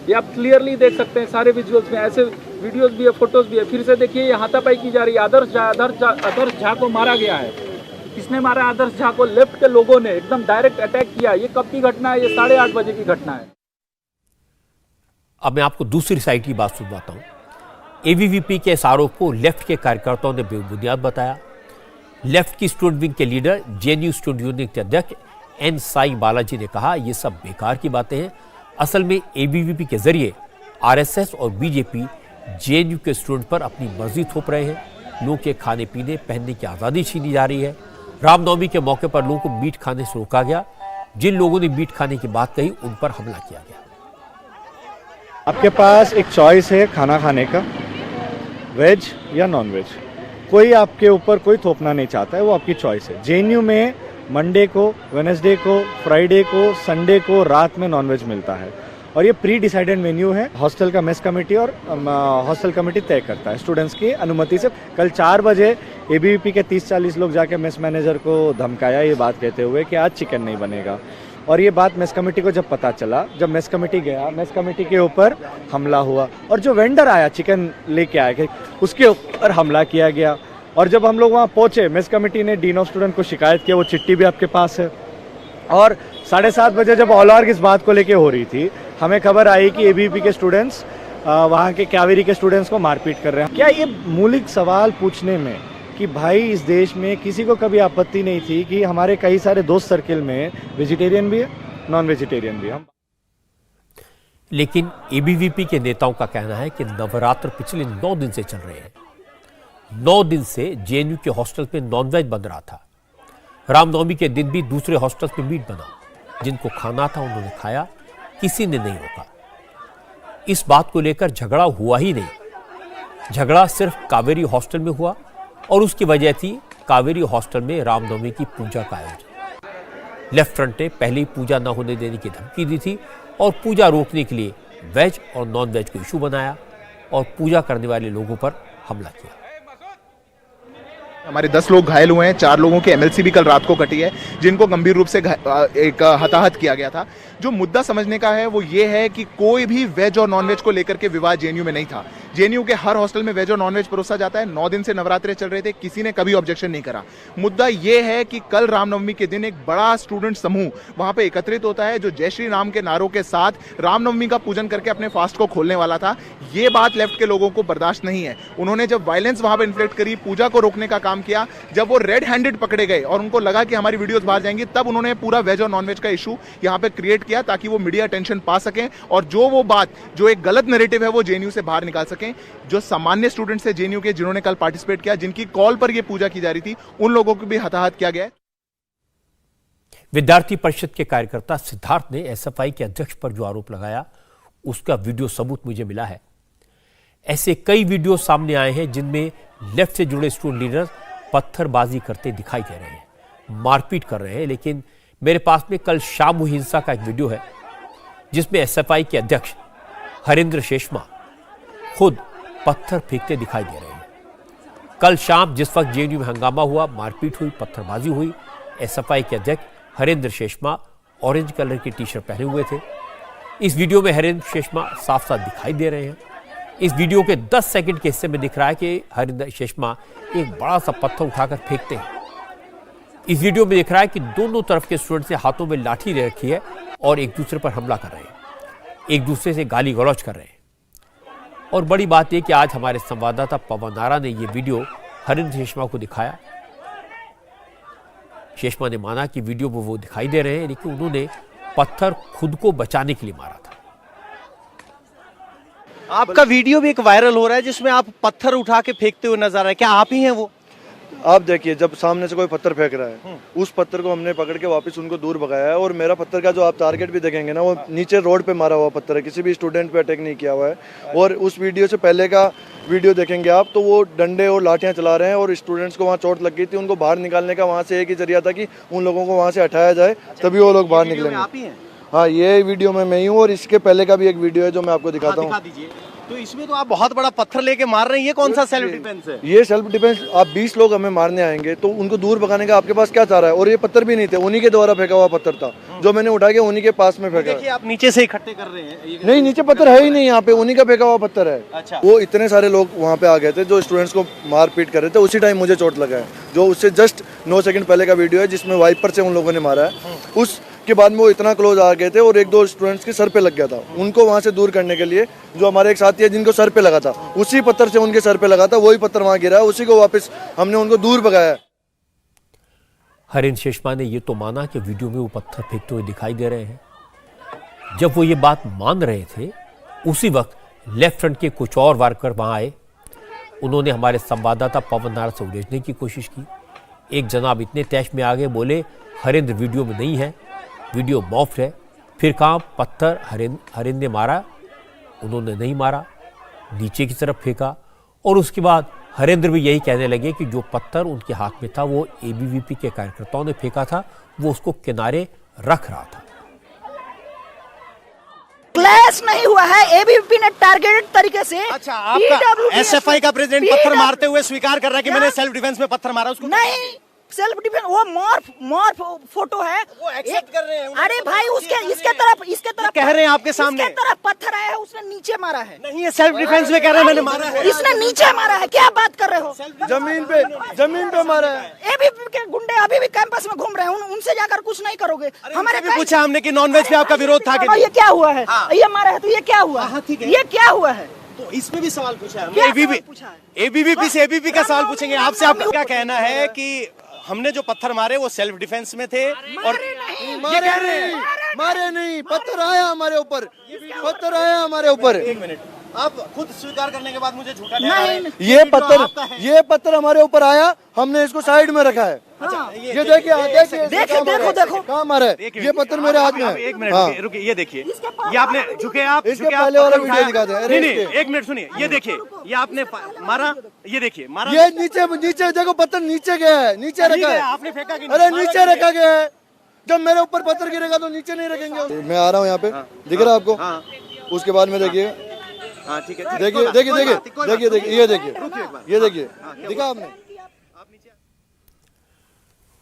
Speaker 11: ये आप क्लियरली देख सकते हैं सारे विजुअल्स में, ऐसे वीडियोस भी है, फोटोज भी है। फिर से देखिए ये हाथापाई की जा रही है। आदर्श झा को मारा गया है। किसने मारा आदर्श झा को? लेफ्ट के लोगों ने एकदम डायरेक्ट अटैक किया। ये कब की घटना है? ये 8:30 बजे की घटना है।
Speaker 1: अब मैं आपको दूसरी साइड की बात सुनवाता हूं। एबीवीपी के इस आरोप को लेफ्ट के कार्यकर्ताओं ने बेबुनियाद बताया। लेफ्ट की स्टूडेंट विंग के लीडर जेएनयू स्टूडेंट यूनियन के अध्यक्ष एन साई बालाजी ने कहा ये सब बेकार की बातें हैं। असल में एबीवीपी के जरिए आरएसएस और बीजेपी जेएनयू के स्टूडेंट पर अपनी मर्जी थोप रहे हैं। लोगों के खाने पीने पहनने की आज़ादी छीनी जा रही है। रामनवमी के मौके पर लोगों को मीट खाने से रोका गया। जिन लोगों ने मीट खाने की बात कही उन पर हमला किया गया।
Speaker 12: आपके पास एक चॉइस है खाना खाने का, वेज या नॉन वेज। कोई आपके ऊपर कोई थोपना नहीं चाहता है, वो आपकी चॉइस है। जेएनयू में मंडे को, वेडनेसडे को, फ्राइडे को, संडे को रात में नॉनवेज मिलता है और ये प्री डिसाइडेड मेन्यू है। हॉस्टल का मेस कमेटी और हॉस्टल कमेटी तय करता है स्टूडेंट्स की अनुमति से। कल 4 बजे एबीवीपी के 30-40 लोग जाके मेस मैनेजर को धमकाया ये बात कहते हुए कि आज चिकन नहीं बनेगा। और ये बात मेस कमेटी को जब पता चला, जब मेस कमेटी गया, मेस कमेटी के ऊपर हमला हुआ और जो वेंडर आया चिकन लेके आया उसके ऊपर हमला किया गया। और जब हम लोग वहाँ पहुँचे, मेस कमेटी ने डीन ऑफ स्टूडेंट को शिकायत किया, वो चिट्ठी भी आपके पास है। और 7:30 बजे जब ऑलआर्ग इस बात को लेके हो रही थी, हमें खबर आई कि एबीवीपी के स्टूडेंट्स वहाँ के कावेरी के स्टूडेंट्स को मारपीट कर रहे हैं। क्या ये मौलिक सवाल पूछने में कि भाई इस देश में किसी को कभी आपत्ति नहीं थी कि हमारे कई सारे दोस्त सर्किल में वेजिटेरियन भी है, नॉन वेजिटेरियन भी है।
Speaker 1: लेकिन एबीवीपी के नेताओं का कहना है कि नवरात्र पिछले 9 दिन से चल रहे हैं। 9 दिन से जेएनयू के हॉस्टल पे नॉनवेज बन रहा था। रामनवमी के दिन भी दूसरे हॉस्टल पे मीट बना। जिनको खाना था उन्होंने खाया, किसी ने नहीं रोका। इस बात को लेकर झगड़ा हुआ ही नहीं। झगड़ा सिर्फ कावेरी हॉस्टल में हुआ और उसकी वजह थी कावेरी हॉस्टल में रामनवमी की पूजा का आयोजन। लेफ्ट फ्रंट ने पहले ही पूजा न होने देने की धमकी दी थी और पूजा रोकने के लिए वेज और नॉन वेज को इशू बनाया और पूजा करने वाले लोगों पर हमला किया।
Speaker 13: हमारे 10 लोग घायल हुए हैं, 4 लोगों की एमएलसी भी कल रात को कटी है, जिनको गंभीर रूप से एक हताहत किया गया था। जो मुद्दा समझने का है वो ये है कि कोई भी वेज और नॉनवेज को लेकर के विवाद जेएनयू में नहीं था। जेएनयू के हर हॉस्टल में वेज और नॉनवेज परोसा जाता है। 9 दिन से नवरात्रे चल रहे थे, किसी ने कभी ऑब्जेक्शन नहीं करा। मुद्दा ये है कि कल रामनवमी के दिन एक बड़ा स्टूडेंट समूह वहां पे एकत्रित होता है जो जय श्री राम के नारों के साथ रामनवमी का पूजन करके अपने फास्ट को खोलने वाला था। ये बात लेफ्ट के लोगों को बर्दाश्त नहीं है। उन्होंने जब वायलेंस वहां पर इन्फ्लेक्ट करी, पूजा को रोकने का काम किया, जब वो रेड हैंडेड पकड़े गए और उनको लगा कि हमारी वीडियोस बाहर जाएंगी, तब उन्होंने पूरा वेज और नॉनवेज का इशू यहां पे क्रिएट किया ताकि वो मीडिया अटेंशन पा सकें और जो एक गलत नैरेटिव है वो जेएनयू से बाहर निकाल सकें। जो सामान्य स्टूडेंट्स है जेएनयू के जिन्होंने कल पार्टिसिपेट किया, जिनकी कॉल पर ये पूजा की जा रही थी, उन लोगों को भी हताहत किया गया है।
Speaker 1: विद्यार्थी परिषद के कार्यकर्ता सिद्धार्थ ने एसएफआई के अध्यक्ष पर जो आरोप लगाया उसका वीडियो सबूत मुझे मिला है। ऐसे कई वीडियो सामने आए हैं जिनमें लेफ्ट से जुड़े स्टूडेंट लीडर्स पत्थरबाजी करते दिखाई दे रहे हैं, मारपीट कर रहे हैं। लेकिन मेरे पास में कल शाम हुई हिंसा का एक वीडियो है जिसमें एसएफआई के अध्यक्ष हरेंद्र शेषमा खुद पत्थर फेंकते दिखाई दे रहे हैं। कल शाम जिस वक्त जेएनयू में हंगामा हुआ, मारपीट हुई, पत्थरबाजी हुई, एसएफआई के अध्यक्ष हरेंद्र शेषमा ऑरेंज कलर की टी-शर्ट पहने हुए थे। इस वीडियो में हरेंद्र शेषमा साफ साफ दिखाई दे रहे हैं। इस वीडियो के 10 सेकंड के हिस्से में दिख रहा है कि हरेंद्र शेषमा एक बड़ा सा पत्थर उठाकर फेंकते हैं। इस वीडियो में दिख रहा है कि दोनों तरफ के स्टूडेंट्स ने हाथों में लाठी ले रखी है और एक दूसरे पर हमला कर रहे हैं, एक दूसरे से गाली गलौज कर रहे हैं। और बड़ी बात यह कि आज हमारे संवाददाता पवन आरा ने यह वीडियो हरेंद्र शेषमा को दिखाया। शेषमा ने माना कि वीडियो में वो दिखाई दे रहे हैं लेकिन उन्होंने पत्थर खुद को बचाने के लिए मारा था।
Speaker 10: आपका वीडियो भी एक वायरल हो रहा है जिसमें आप पत्थर उठा के फेंकते हुए नजर आ रहे हैं, क्या आप ही हैं वो?
Speaker 14: आप देखिए, जब सामने से कोई पत्थर फेंक रहा है, उस पत्थर को हमने पकड़ के वापस उनको दूर भगाया है। और मेरा पत्थर का जो आप टारगेट भी देखेंगे ना, वो नीचे रोड पे मारा हुआ पत्थर है, किसी भी स्टूडेंट पे अटैक नहीं किया हुआ है। और उस वीडियो से पहले का वीडियो देखेंगे आप तो वो डंडे और लाठियां चला रहे हैं और स्टूडेंट्स को वहाँ चोट लग गई थी। उनको बाहर निकालने का वहाँ से एक ही जरिया था कि उन लोगों को वहाँ से हटाया जाए, तभी वो लोग बाहर निकलेंगे।
Speaker 10: आप ही हैं?
Speaker 14: हाँ, ये वीडियो में मैं ही हूँ और इसके पहले का भी एक वीडियो है जो मैं आपको दिखाता हूँ।
Speaker 10: दिखा दीजिए। तो इसमें तो आप बहुत बड़ा पत्थर लेके मार रहे हैं, ये कौन सा सेल्फ डिफेंस है?
Speaker 14: ये सेल्फ डिफेंस। आप 20 लोग हमें मारने आएंगे तो उनको दूर भगाने का आपके पास क्या चाह रहा है? और ये पत्थर भी नहीं थे, उन्हीं के द्वारा फेंका हुआ पत्थर था जो मैंने उठा के उन्हीं के पास में फेंका।
Speaker 10: देखिए आप नीचे से इकट्ठे कर रहे हैं।
Speaker 14: नहीं, नीचे पत्थर है ही नहीं, यहाँ पे उन्हीं का फेंका हुआ पत्थर है।
Speaker 10: अच्छा।
Speaker 14: वो इतने सारे लोग वहाँ पे आ गए थे जो स्टूडेंट्स को मार पीट कर रहे थे, उसी टाइम मुझे चोट लगा है। जो उससे जस्ट 9 सेकंड पहले का वीडियो है जिसमें वाइपर से उन लोगों ने मारा है। उसके बाद में वो इतना क्लोज आ गए थे और 1-2 स्टूडेंट्स के सर पे लग गया था। उनको वहाँ से दूर करने के लिए जो हमारे एक साथी है जिनको सर पे लगा था, उसी पत्थर से उनके सर पे लगा था, वही पत्थर वहाँ गिरा है, उसी को वापस हमने उनको दूर भगाया।
Speaker 1: हरेंद्र शेषमा ने ये तो माना कि वीडियो में वो पत्थर फेंकते हुए दिखाई दे रहे हैं। जब वो ये बात मान रहे थे, उसी वक्त लेफ्ट फ्रंट के कुछ और वर्कर वहां आए। उन्होंने हमारे संवाददाता पवन नायर से उलझने की कोशिश की। एक जनाब इतने तैश में आ गए, बोले हरेंद्र वीडियो में नहीं है, वीडियो मॉफ्ड है। फिर कहा पत्थर हरेंद्र ने मारा, उन्होंने नहीं मारा, नीचे की तरफ फेंका। और उसके बाद हरेंद्र भी यही कहने लगे कि जो पत्थर उनके हाथ में था वो एबीवीपी के कार्यकर्ताओं ने फेंका था, वो उसको किनारे रख रहा था।
Speaker 15: क्लैश नहीं हुआ है, एबीवीपी ने टारगेटेड तरीके से।
Speaker 10: अच्छा, आपका एसएफआई का प्रेसिडेंट पत्थर मारते हुए स्वीकार कर रहा है कि मैंने सेल्फ डिफेंस में पत्थर मारा? उसको
Speaker 15: नहीं, सेल्फ डिफेंस वो मॉर्फ फोटो है,
Speaker 10: वो एक्सेप्ट कर रहे हैं।
Speaker 15: अरे भाई इसके तरफ
Speaker 10: कह रहे हैं आपके सामने,
Speaker 15: इसके तरफ पत्थर आया है, उसने नीचे मारा है।
Speaker 10: नहीं, ये सेल्फ डिफेंस में कह रहे हैं मैंने मारा है।
Speaker 15: इसने नीचे मारा है, क्या बात कर रहे हो?
Speaker 14: जमीन पे मारा है।
Speaker 15: एबीवीपी के गुंडे अभी भी कैंपस में घूम रहे हैं, उनसे जाकर कुछ नहीं करोगे?
Speaker 10: हमारे पूछा हमने कि नॉनवेज पे आपका विरोध था कि
Speaker 15: ये क्या हुआ है? ये मारा है तो ये क्या हुआ? ये क्या हुआ है?
Speaker 10: तो इसमें भी सवाल पूछा है। एबीवीपी से एबीवीपी का सवाल पूछेंगे आपसे। आपका क्या कहना है कि हमने जो पत्थर मारे वो सेल्फ डिफेंस में थे? और
Speaker 14: मारे नहीं, पत्थर आया हमारे ऊपर, पत्थर आया हमारे ऊपर।
Speaker 10: एक मिनट, आप खुद स्वीकार करने के बाद मुझे झूठा
Speaker 14: ये पत्थर हमारे ऊपर आया, हमने इसको साइड में रखा है। ये देखिए
Speaker 15: देखो
Speaker 14: कहाँ मारा है? ये पत्थर मेरे हाथ में है।
Speaker 10: एक मिनट रुकिए, ये देखिए, ये आपने झुके, आप
Speaker 14: इसके पहले वाला वीडियो दिखा दे।
Speaker 10: नहीं, एक मिनट सुनिए, ये देखिए, ये आपने मारा, ये देखिए मारा।
Speaker 14: ये नीचे देखो, पत्थर नीचे गया है, नीचे रखा है।
Speaker 10: आपने फेंका कि
Speaker 14: अरे नीचे रखा गया है। जब मेरे ऊपर पत्थर गिरेगा तो नीचे नहीं रखेंगे। मैं आ रहा हूँ यहाँ पे, दिख रहा है आपको? उसके बाद में देखिए,
Speaker 10: ठीक है,
Speaker 14: देखिए, ये देखिए, दिखा आपने?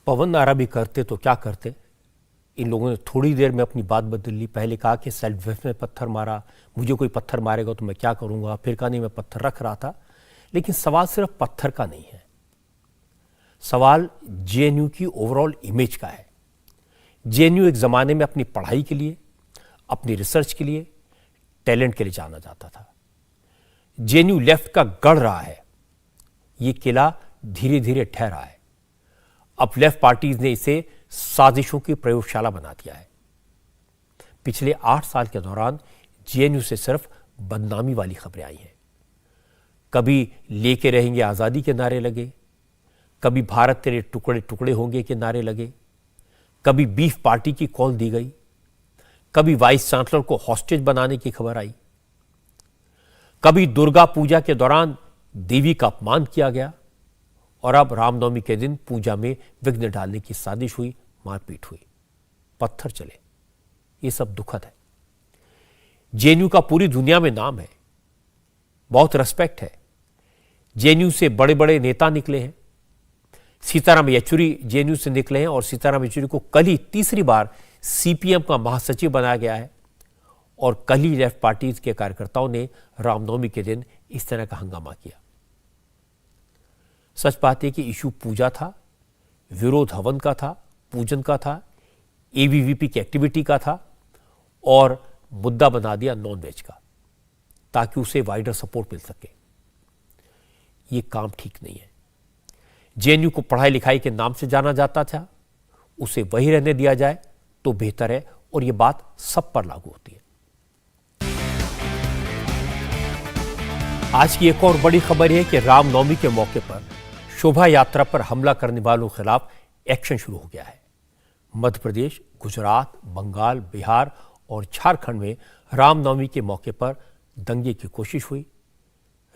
Speaker 1: पवन नारा भी करते तो क्या करते। इन लोगों ने थोड़ी देर में अपनी बात बदल ली। पहले कहा कि सेल्फ डिफेंस में पत्थर मारा, मुझे कोई पत्थर मारेगा तो मैं क्या करूंगा। फिर कहा नहीं, मैं पत्थर रख रहा था। लेकिन सवाल सिर्फ पत्थर का नहीं है, सवाल जेएनयू की ओवरऑल इमेज का है। जेएनयू एक जमाने में अपनी पढ़ाई के लिए, अपनी रिसर्च के लिए, टैलेंट के लिए जाना जाता था। जेएनयू लेफ्ट का गढ़ रहा है। ये किला धीरे धीरे ढह रहा है। अब लेफ्ट पार्टीज ने इसे साजिशों की प्रयोगशाला बना दिया है। पिछले 8 साल के दौरान जेएनयू से सिर्फ बदनामी वाली खबरें आई हैं। कभी लेके रहेंगे आजादी के नारे लगे, कभी भारत तेरे टुकड़े टुकड़े होंगे के नारे लगे, कभी बीफ पार्टी की कॉल दी गई, कभी वाइस चांसलर को हॉस्टेज बनाने की खबर आई, कभी दुर्गा पूजा के दौरान देवी का अपमान किया गया, और अब रामनवमी के दिन पूजा में विघ्न डालने की साजिश हुई, मारपीट हुई, पत्थर चले। ये सब दुखद है। जेएनयू का पूरी दुनिया में नाम है, बहुत रेस्पेक्ट है। जेएनयू से बड़े बड़े नेता निकले हैं। सीताराम येचुरी जेएनयू से निकले हैं और सीताराम येचुरी को कल ही तीसरी बार सीपीएम का महासचिव बनाया गया है। और कल ही लेफ्ट पार्टीज के कार्यकर्ताओं ने रामनवमी के दिन इस तरह का हंगामा किया। सच बात है कि इशू पूजा था, विरोध हवन का था, पूजन का था, एबीवीपी की एक्टिविटी का था, और मुद्दा बना दिया नॉनवेज का ताकि उसे वाइडर सपोर्ट मिल सके। ये काम ठीक नहीं है। जेएनयू को पढ़ाई लिखाई के नाम से जाना जाता था, उसे वही रहने दिया जाए तो बेहतर है, और यह बात सब पर लागू होती है। आज की एक और बड़ी खबर है कि रामनवमी के मौके पर शोभा यात्रा पर हमला करने वालों के खिलाफ एक्शन शुरू हो गया है। मध्य प्रदेश, गुजरात, बंगाल, बिहार और झारखंड में रामनवमी के मौके पर दंगे की कोशिश हुई।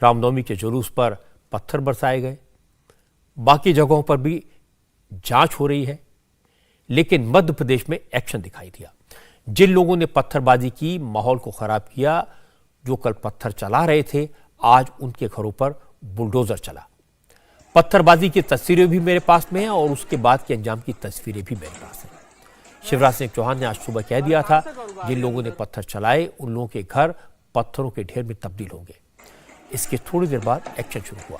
Speaker 1: रामनवमी के जुलूस पर पत्थर बरसाए गए। बाकी जगहों पर भी जांच हो रही है, लेकिन मध्य प्रदेश में एक्शन दिखाई दिया। जिन लोगों ने पत्थरबाजी की, माहौल को खराब किया, जो कल पत्थर चला रहे थे, आज उनके घरों पर बुलडोजर चला। पत्थरबाजी की तस्वीरें भी मेरे पास में हैं और उसके बाद के अंजाम की तस्वीरें भी मेरे पास हैं। शिवराज सिंह चौहान ने आज सुबह कह दिया था, जिन लोगों ने पत्थर चलाए उन लोगों के घर पत्थरों के ढेर में तब्दील होंगे। इसके थोड़ी देर बाद एक्शन शुरू हुआ।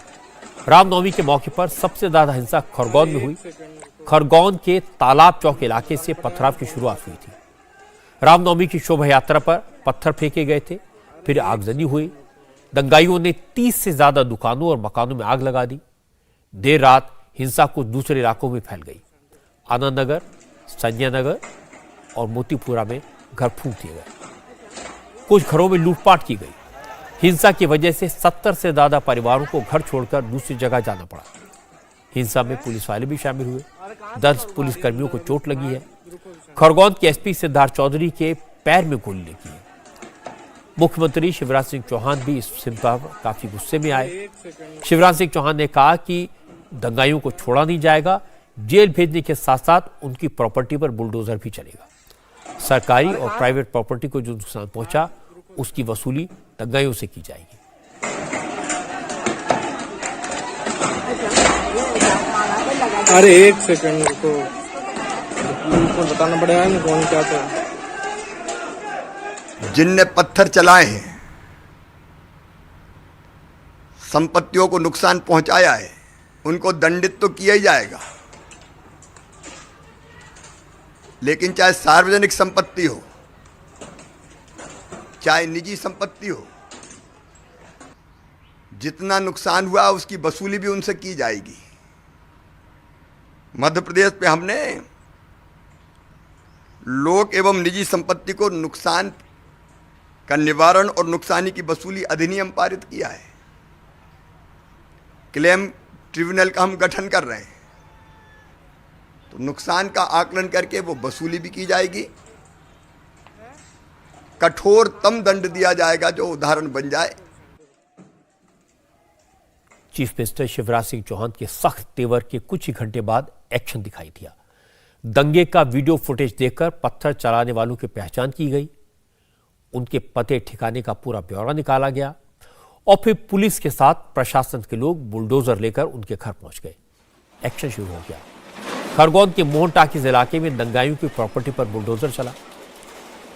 Speaker 1: रामनवमी के मौके पर सबसे ज्यादा हिंसा खरगोन में हुई। खरगोन के तालाब चौक इलाके से पथराव की शुरुआत हुई थी। रामनवमी की शोभा यात्रा पर पत्थर फेंके गए थे, फिर आगजनी हुई। दंगाइयों ने 30 से ज्यादा दुकानों और मकानों में आग लगा दी। देर रात हिंसा कुछ दूसरे इलाकों में फैल गई। आनंद नगर, संजय नगर और मोतीपुरा में घर फूंक दिए गए। कुछ घरों में लूटपाट की गई। हिंसा की वजह से 70 से ज्यादा परिवारों को घर छोड़कर दूसरी जगह जाना पड़ा। हिंसा में पुलिस वाले भी शामिल हुए। 10 पुलिसकर्मियों को चोट लगी है। खरगोन के एसपी सिद्धार्थ चौधरी के पैर में गोली लगी है। मुख्यमंत्री शिवराज सिंह चौहान भी इस हिंसा पर काफी गुस्से में आए। शिवराज सिंह चौहान ने कहा कि दंगाइयों को छोड़ा नहीं जाएगा। जेल भेजने के साथ साथ उनकी प्रॉपर्टी पर बुलडोजर भी चलेगा। सरकारी और प्राइवेट प्रॉपर्टी को जो नुकसान पहुंचा उसकी वसूली दंगाइयों से की जाएगी।
Speaker 16: अरे एक सेकंड को बताना पड़ेगा ना कौन क्या था।
Speaker 17: जिनने पत्थर चलाए हैं, संपत्तियों को नुकसान पहुंचाया है, उनको दंडित तो किया ही जाएगा। लेकिन चाहे सार्वजनिक संपत्ति हो, चाहे निजी संपत्ति हो, जितना नुकसान हुआ उसकी वसूली भी उनसे की जाएगी। मध्य प्रदेश पे हमने लोक एवं निजी संपत्ति को नुकसान का निवारण और नुकसानी की वसूली अधिनियम पारित किया है। क्लेम ट्रिब्यूनल का हम गठन कर रहे हैं, तो नुकसान का आकलन करके वो वसूली भी की जाएगी। कठोरतम दंड दिया जाएगा जो उदाहरण बन जाए।
Speaker 1: चीफ मिनिस्टर शिवराज सिंह चौहान के सख्त तेवर के कुछ ही घंटे बाद एक्शन दिखाई दिया। दंगे का वीडियो फुटेज देखकर पत्थर चलाने वालों की पहचान की गई। उनके पते ठिकाने का पूरा ब्यौरा निकाला गया और फिर पुलिस के साथ प्रशासन के लोग बुलडोजर लेकर उनके घर पहुंच गए। एक्शन शुरू हो गया। खरगोन के मोहन टाकिज इलाके में दंगाइयों की प्रॉपर्टी पर बुलडोजर चला।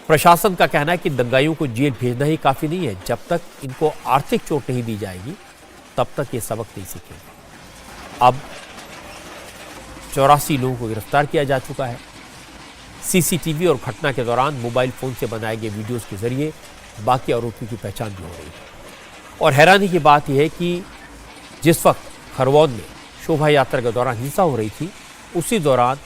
Speaker 1: प्रशासन का कहना है कि दंगाइयों को जेल भेजना ही काफी नहीं है। जब तक इनको आर्थिक चोट नहीं दी जाएगी तब तक ये सबक नहीं सीखेंगे। अब 84 लोगों को गिरफ्तार किया जा चुका है। सीसीटीवी और घटना के दौरान मोबाइल फोन से बनाए गए वीडियोस के जरिए बाकी आरोपियों की पहचान भी हो रही है। और हैरानी की बात यह है कि जिस वक्त खरगोन में शोभा यात्रा के दौरान हिंसा हो रही थी, उसी दौरान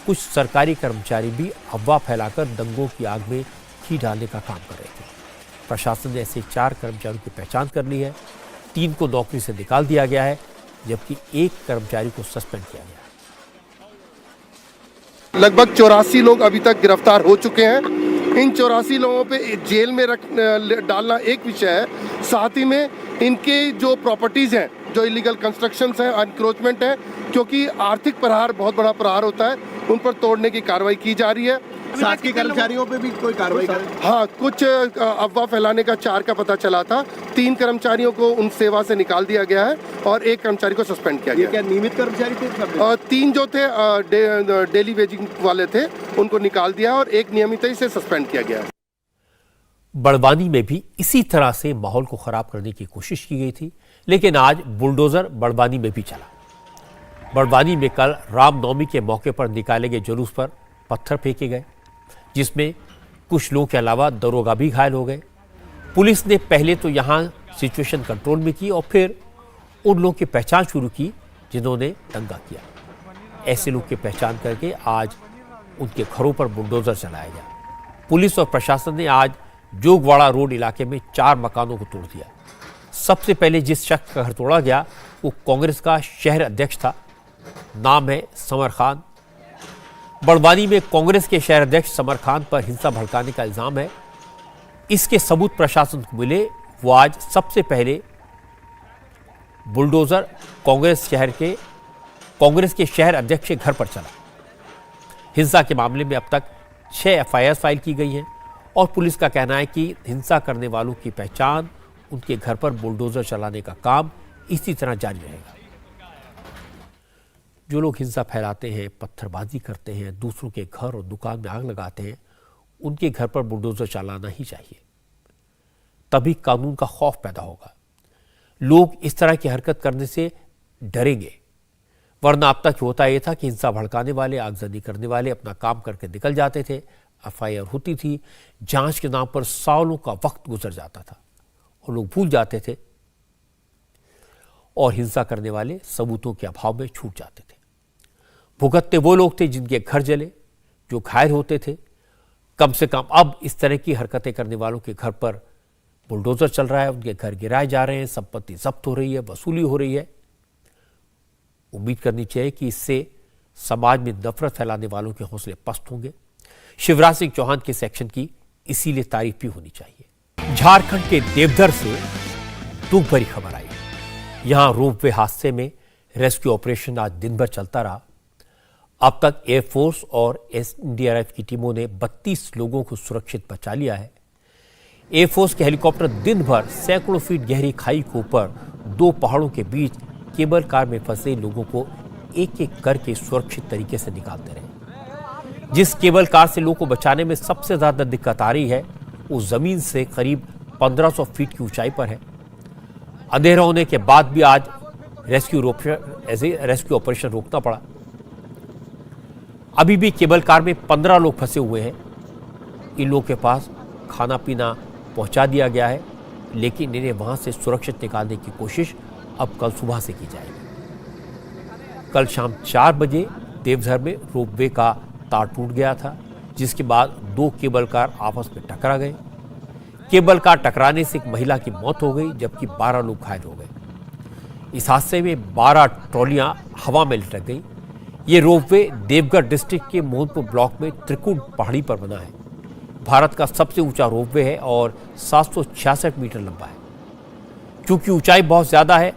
Speaker 1: कुछ सरकारी कर्मचारी भी अफवाह फैलाकर दंगों की आग में घी डालने का काम कर रहे थे। प्रशासन ने ऐसे 4 कर्मचारियों की पहचान कर ली है। 3 को नौकरी से निकाल दिया गया है, जबकि 1 कर्मचारी को सस्पेंड किया गया है।
Speaker 18: लगभग 84 लोग अभी तक गिरफ्तार हो चुके हैं। इन 84 लोगों पे जेल में डालना एक विषय है, साथ ही में इनके जो प्रॉपर्टीज़ हैं, जो इलीगल कंस्ट्रक्शंस हैं, एनक्रोचमेंट है, क्योंकि आर्थिक प्रहार बहुत बड़ा प्रहार होता है, उन पर तोड़ने की कार्रवाई की जा रही है।
Speaker 10: साथ के कर्मचारियों पे भी कोई कार्रवाई कर?
Speaker 18: हाँ, कुछ अफवाह फैलाने का 4 का पता चला था। 3 कर्मचारियों को उन सेवा से निकाल दिया गया है और 1 कर्मचारी को सस्पेंड किया गया।
Speaker 10: क्या नियमित कर्मचारी थे?
Speaker 18: 3 जो थे डेली वेजिंग वाले थे, उनको निकाल दिया और 1 नियमित से सस्पेंड किया गया।
Speaker 1: बड़वानी में भी इसी तरह से माहौल को खराब करने की कोशिश की गई थी, लेकिन आज बुलडोजर बड़वानी में भी चला। बड़वानी में कल रामनवमी के मौके पर निकाले गए जुलूस पर पत्थर फेंके गए, जिसमें कुछ लोगों के अलावा दरोगा भी घायल हो गए। पुलिस ने पहले तो यहां सिचुएशन कंट्रोल में की और फिर उन लोगों की पहचान शुरू की जिन्होंने दंगा किया। ऐसे लोग की पहचान करके आज उनके घरों पर बुलडोजर चलाया गया। पुलिस और प्रशासन ने आज जोगवाड़ा रोड इलाके में 4 मकानों को तोड़ दिया। सबसे पहले जिस शख्स का घर तोड़ा गया वो कांग्रेस का शहर अध्यक्ष था, नाम है समर खान। बड़वानी में कांग्रेस के शहर अध्यक्ष समर खान पर हिंसा भड़काने का इल्जाम है। इसके सबूत प्रशासन को मिले। वो आज सबसे पहले बुलडोजर कांग्रेस के शहर अध्यक्ष के घर पर चला। हिंसा के मामले में अब तक 6 एफआईआर फाइल की गई हैं और पुलिस का कहना है कि हिंसा करने वालों की पहचान, उनके घर पर बुलडोजर चलाने का काम इसी तरह जारी रहेगा। जो लोग हिंसा फैलाते हैं, पत्थरबाजी करते हैं, दूसरों के घर और दुकान में आग लगाते हैं, उनके घर पर बुलडोजर चलाना ही चाहिए। तभी कानून का खौफ पैदा होगा। लोग इस तरह की हरकत करने से डरेंगे, वरना अब तक होता यह था कि हिंसा भड़काने वाले, आगजनी करने वाले अपना काम करके निकल जाते थे, एफआईआर होती थी, जांच के नाम पर सालों का वक्त गुजर जाता था और लोग भूल जाते थे और हिंसा करने वाले सबूतों के अभाव में छूट जाते थे। भुगतते वो लोग थे जिनके घर जले, जो घायल होते थे। कम से कम अब इस तरह की हरकतें करने वालों के घर पर बुलडोजर चल रहा है, उनके घर गिराए जा रहे हैं, संपत्ति जब्त हो रही है, वसूली हो रही है। उम्मीद करनी चाहिए कि इससे समाज में नफरत फैलाने वालों के हौसले पस्त होंगे। शिवराज सिंह चौहान के सेक्शन की इसीलिए तारीफ भी होनी चाहिए। झारखंड के देवघर से दुख भरी खबर आई। यहां रोपवे हादसे में रेस्क्यू ऑपरेशन आज दिन भर चलता रहा। अब तक एयरफोर्स और एनडीआरएफ की टीमों ने 32 लोगों को सुरक्षित बचा लिया है। एयरफोर्स के हेलीकॉप्टर दिन भर सैकड़ों फीट गहरी खाई के ऊपर 2 पहाड़ों के बीच केबल कार में फंसे लोगों को एक एक करके सुरक्षित तरीके से निकालते रहे। जिस केबल कार से लोगों को बचाने में सबसे ज्यादा दिक्कत आ रही है, वो जमीन से करीब 1500 फीट की ऊंचाई पर है। अंधेरा होने के बाद भी आज रेस्क्यू ऑपरेशन रोकना पड़ा। अभी भी केबल कार में 15 लोग फंसे हुए हैं। इन लोगों के पास खाना पीना पहुंचा दिया गया है, लेकिन इन्हें वहां से सुरक्षित निकालने की कोशिश अब कल सुबह से की जाएगी। कल शाम 4 बजे देवघर में रोपवे का तार टूट गया था, जिसके बाद 2 केबल कार आपस में टकरा गए। केबल कार टकराने से एक महिला की मौत हो गई, जबकि 12 लोग घायल हो गए। इस हादसे में 12 ट्रॉलियां हवा में लटक गई। ये रोपवे देवघर डिस्ट्रिक्ट के मोहनपुर ब्लॉक में त्रिकुट पहाड़ी पर बना है। भारत का सबसे ऊंचा रोपवे है और 766 मीटर लंबा है। क्योंकि ऊंचाई बहुत ज्यादा है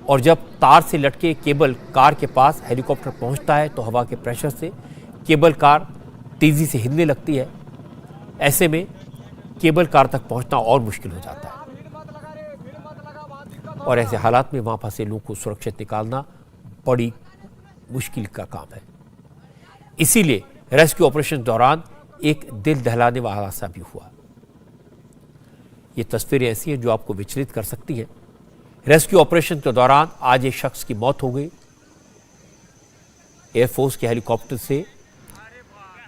Speaker 1: और जब तार से लटके केबल कार के पास हेलीकॉप्टर पहुंचता है तो हवा के प्रेशर से केबल कार तेजी से हिलने लगती है। ऐसे में केबल कार तक पहुंचना और मुश्किल हो जाता है और ऐसे हालात में वहां फंसे लोगों को सुरक्षित निकालना बड़ी मुश्किल का काम है। इसीलिए रेस्क्यू ऑपरेशन दौरान एक दिल दहलाने वाला हादसा भी हुआ। ये तस्वीरें ऐसी हैं जो आपको विचलित कर सकती हैं। रेस्क्यू ऑपरेशन के दौरान आज एक शख्स की मौत हो गई। एयरफोर्स के हेलीकॉप्टर से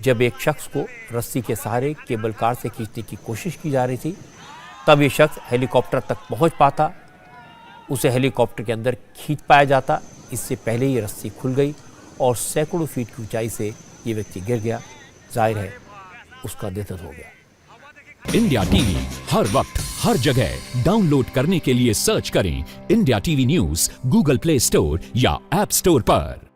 Speaker 1: जब एक शख्स को रस्सी के सहारे केबल कार से खींचने की कोशिश की जा रही थी, तब ये शख्स हेलीकॉप्टर तक पहुंच पाता, उसे हेलीकॉप्टर के अंदर खींच पाया जाता। इससे पहले ही रस्सी खुल गई और सैकड़ों फीट की ऊंचाई से ये व्यक्ति गिर गया। जाहिर है उसका निधन हो गया।
Speaker 19: इंडिया टीवी हर वक्त हर जगह डाउनलोड करने के लिए सर्च करें India TV news Google play store या ऐप स्टोर पर।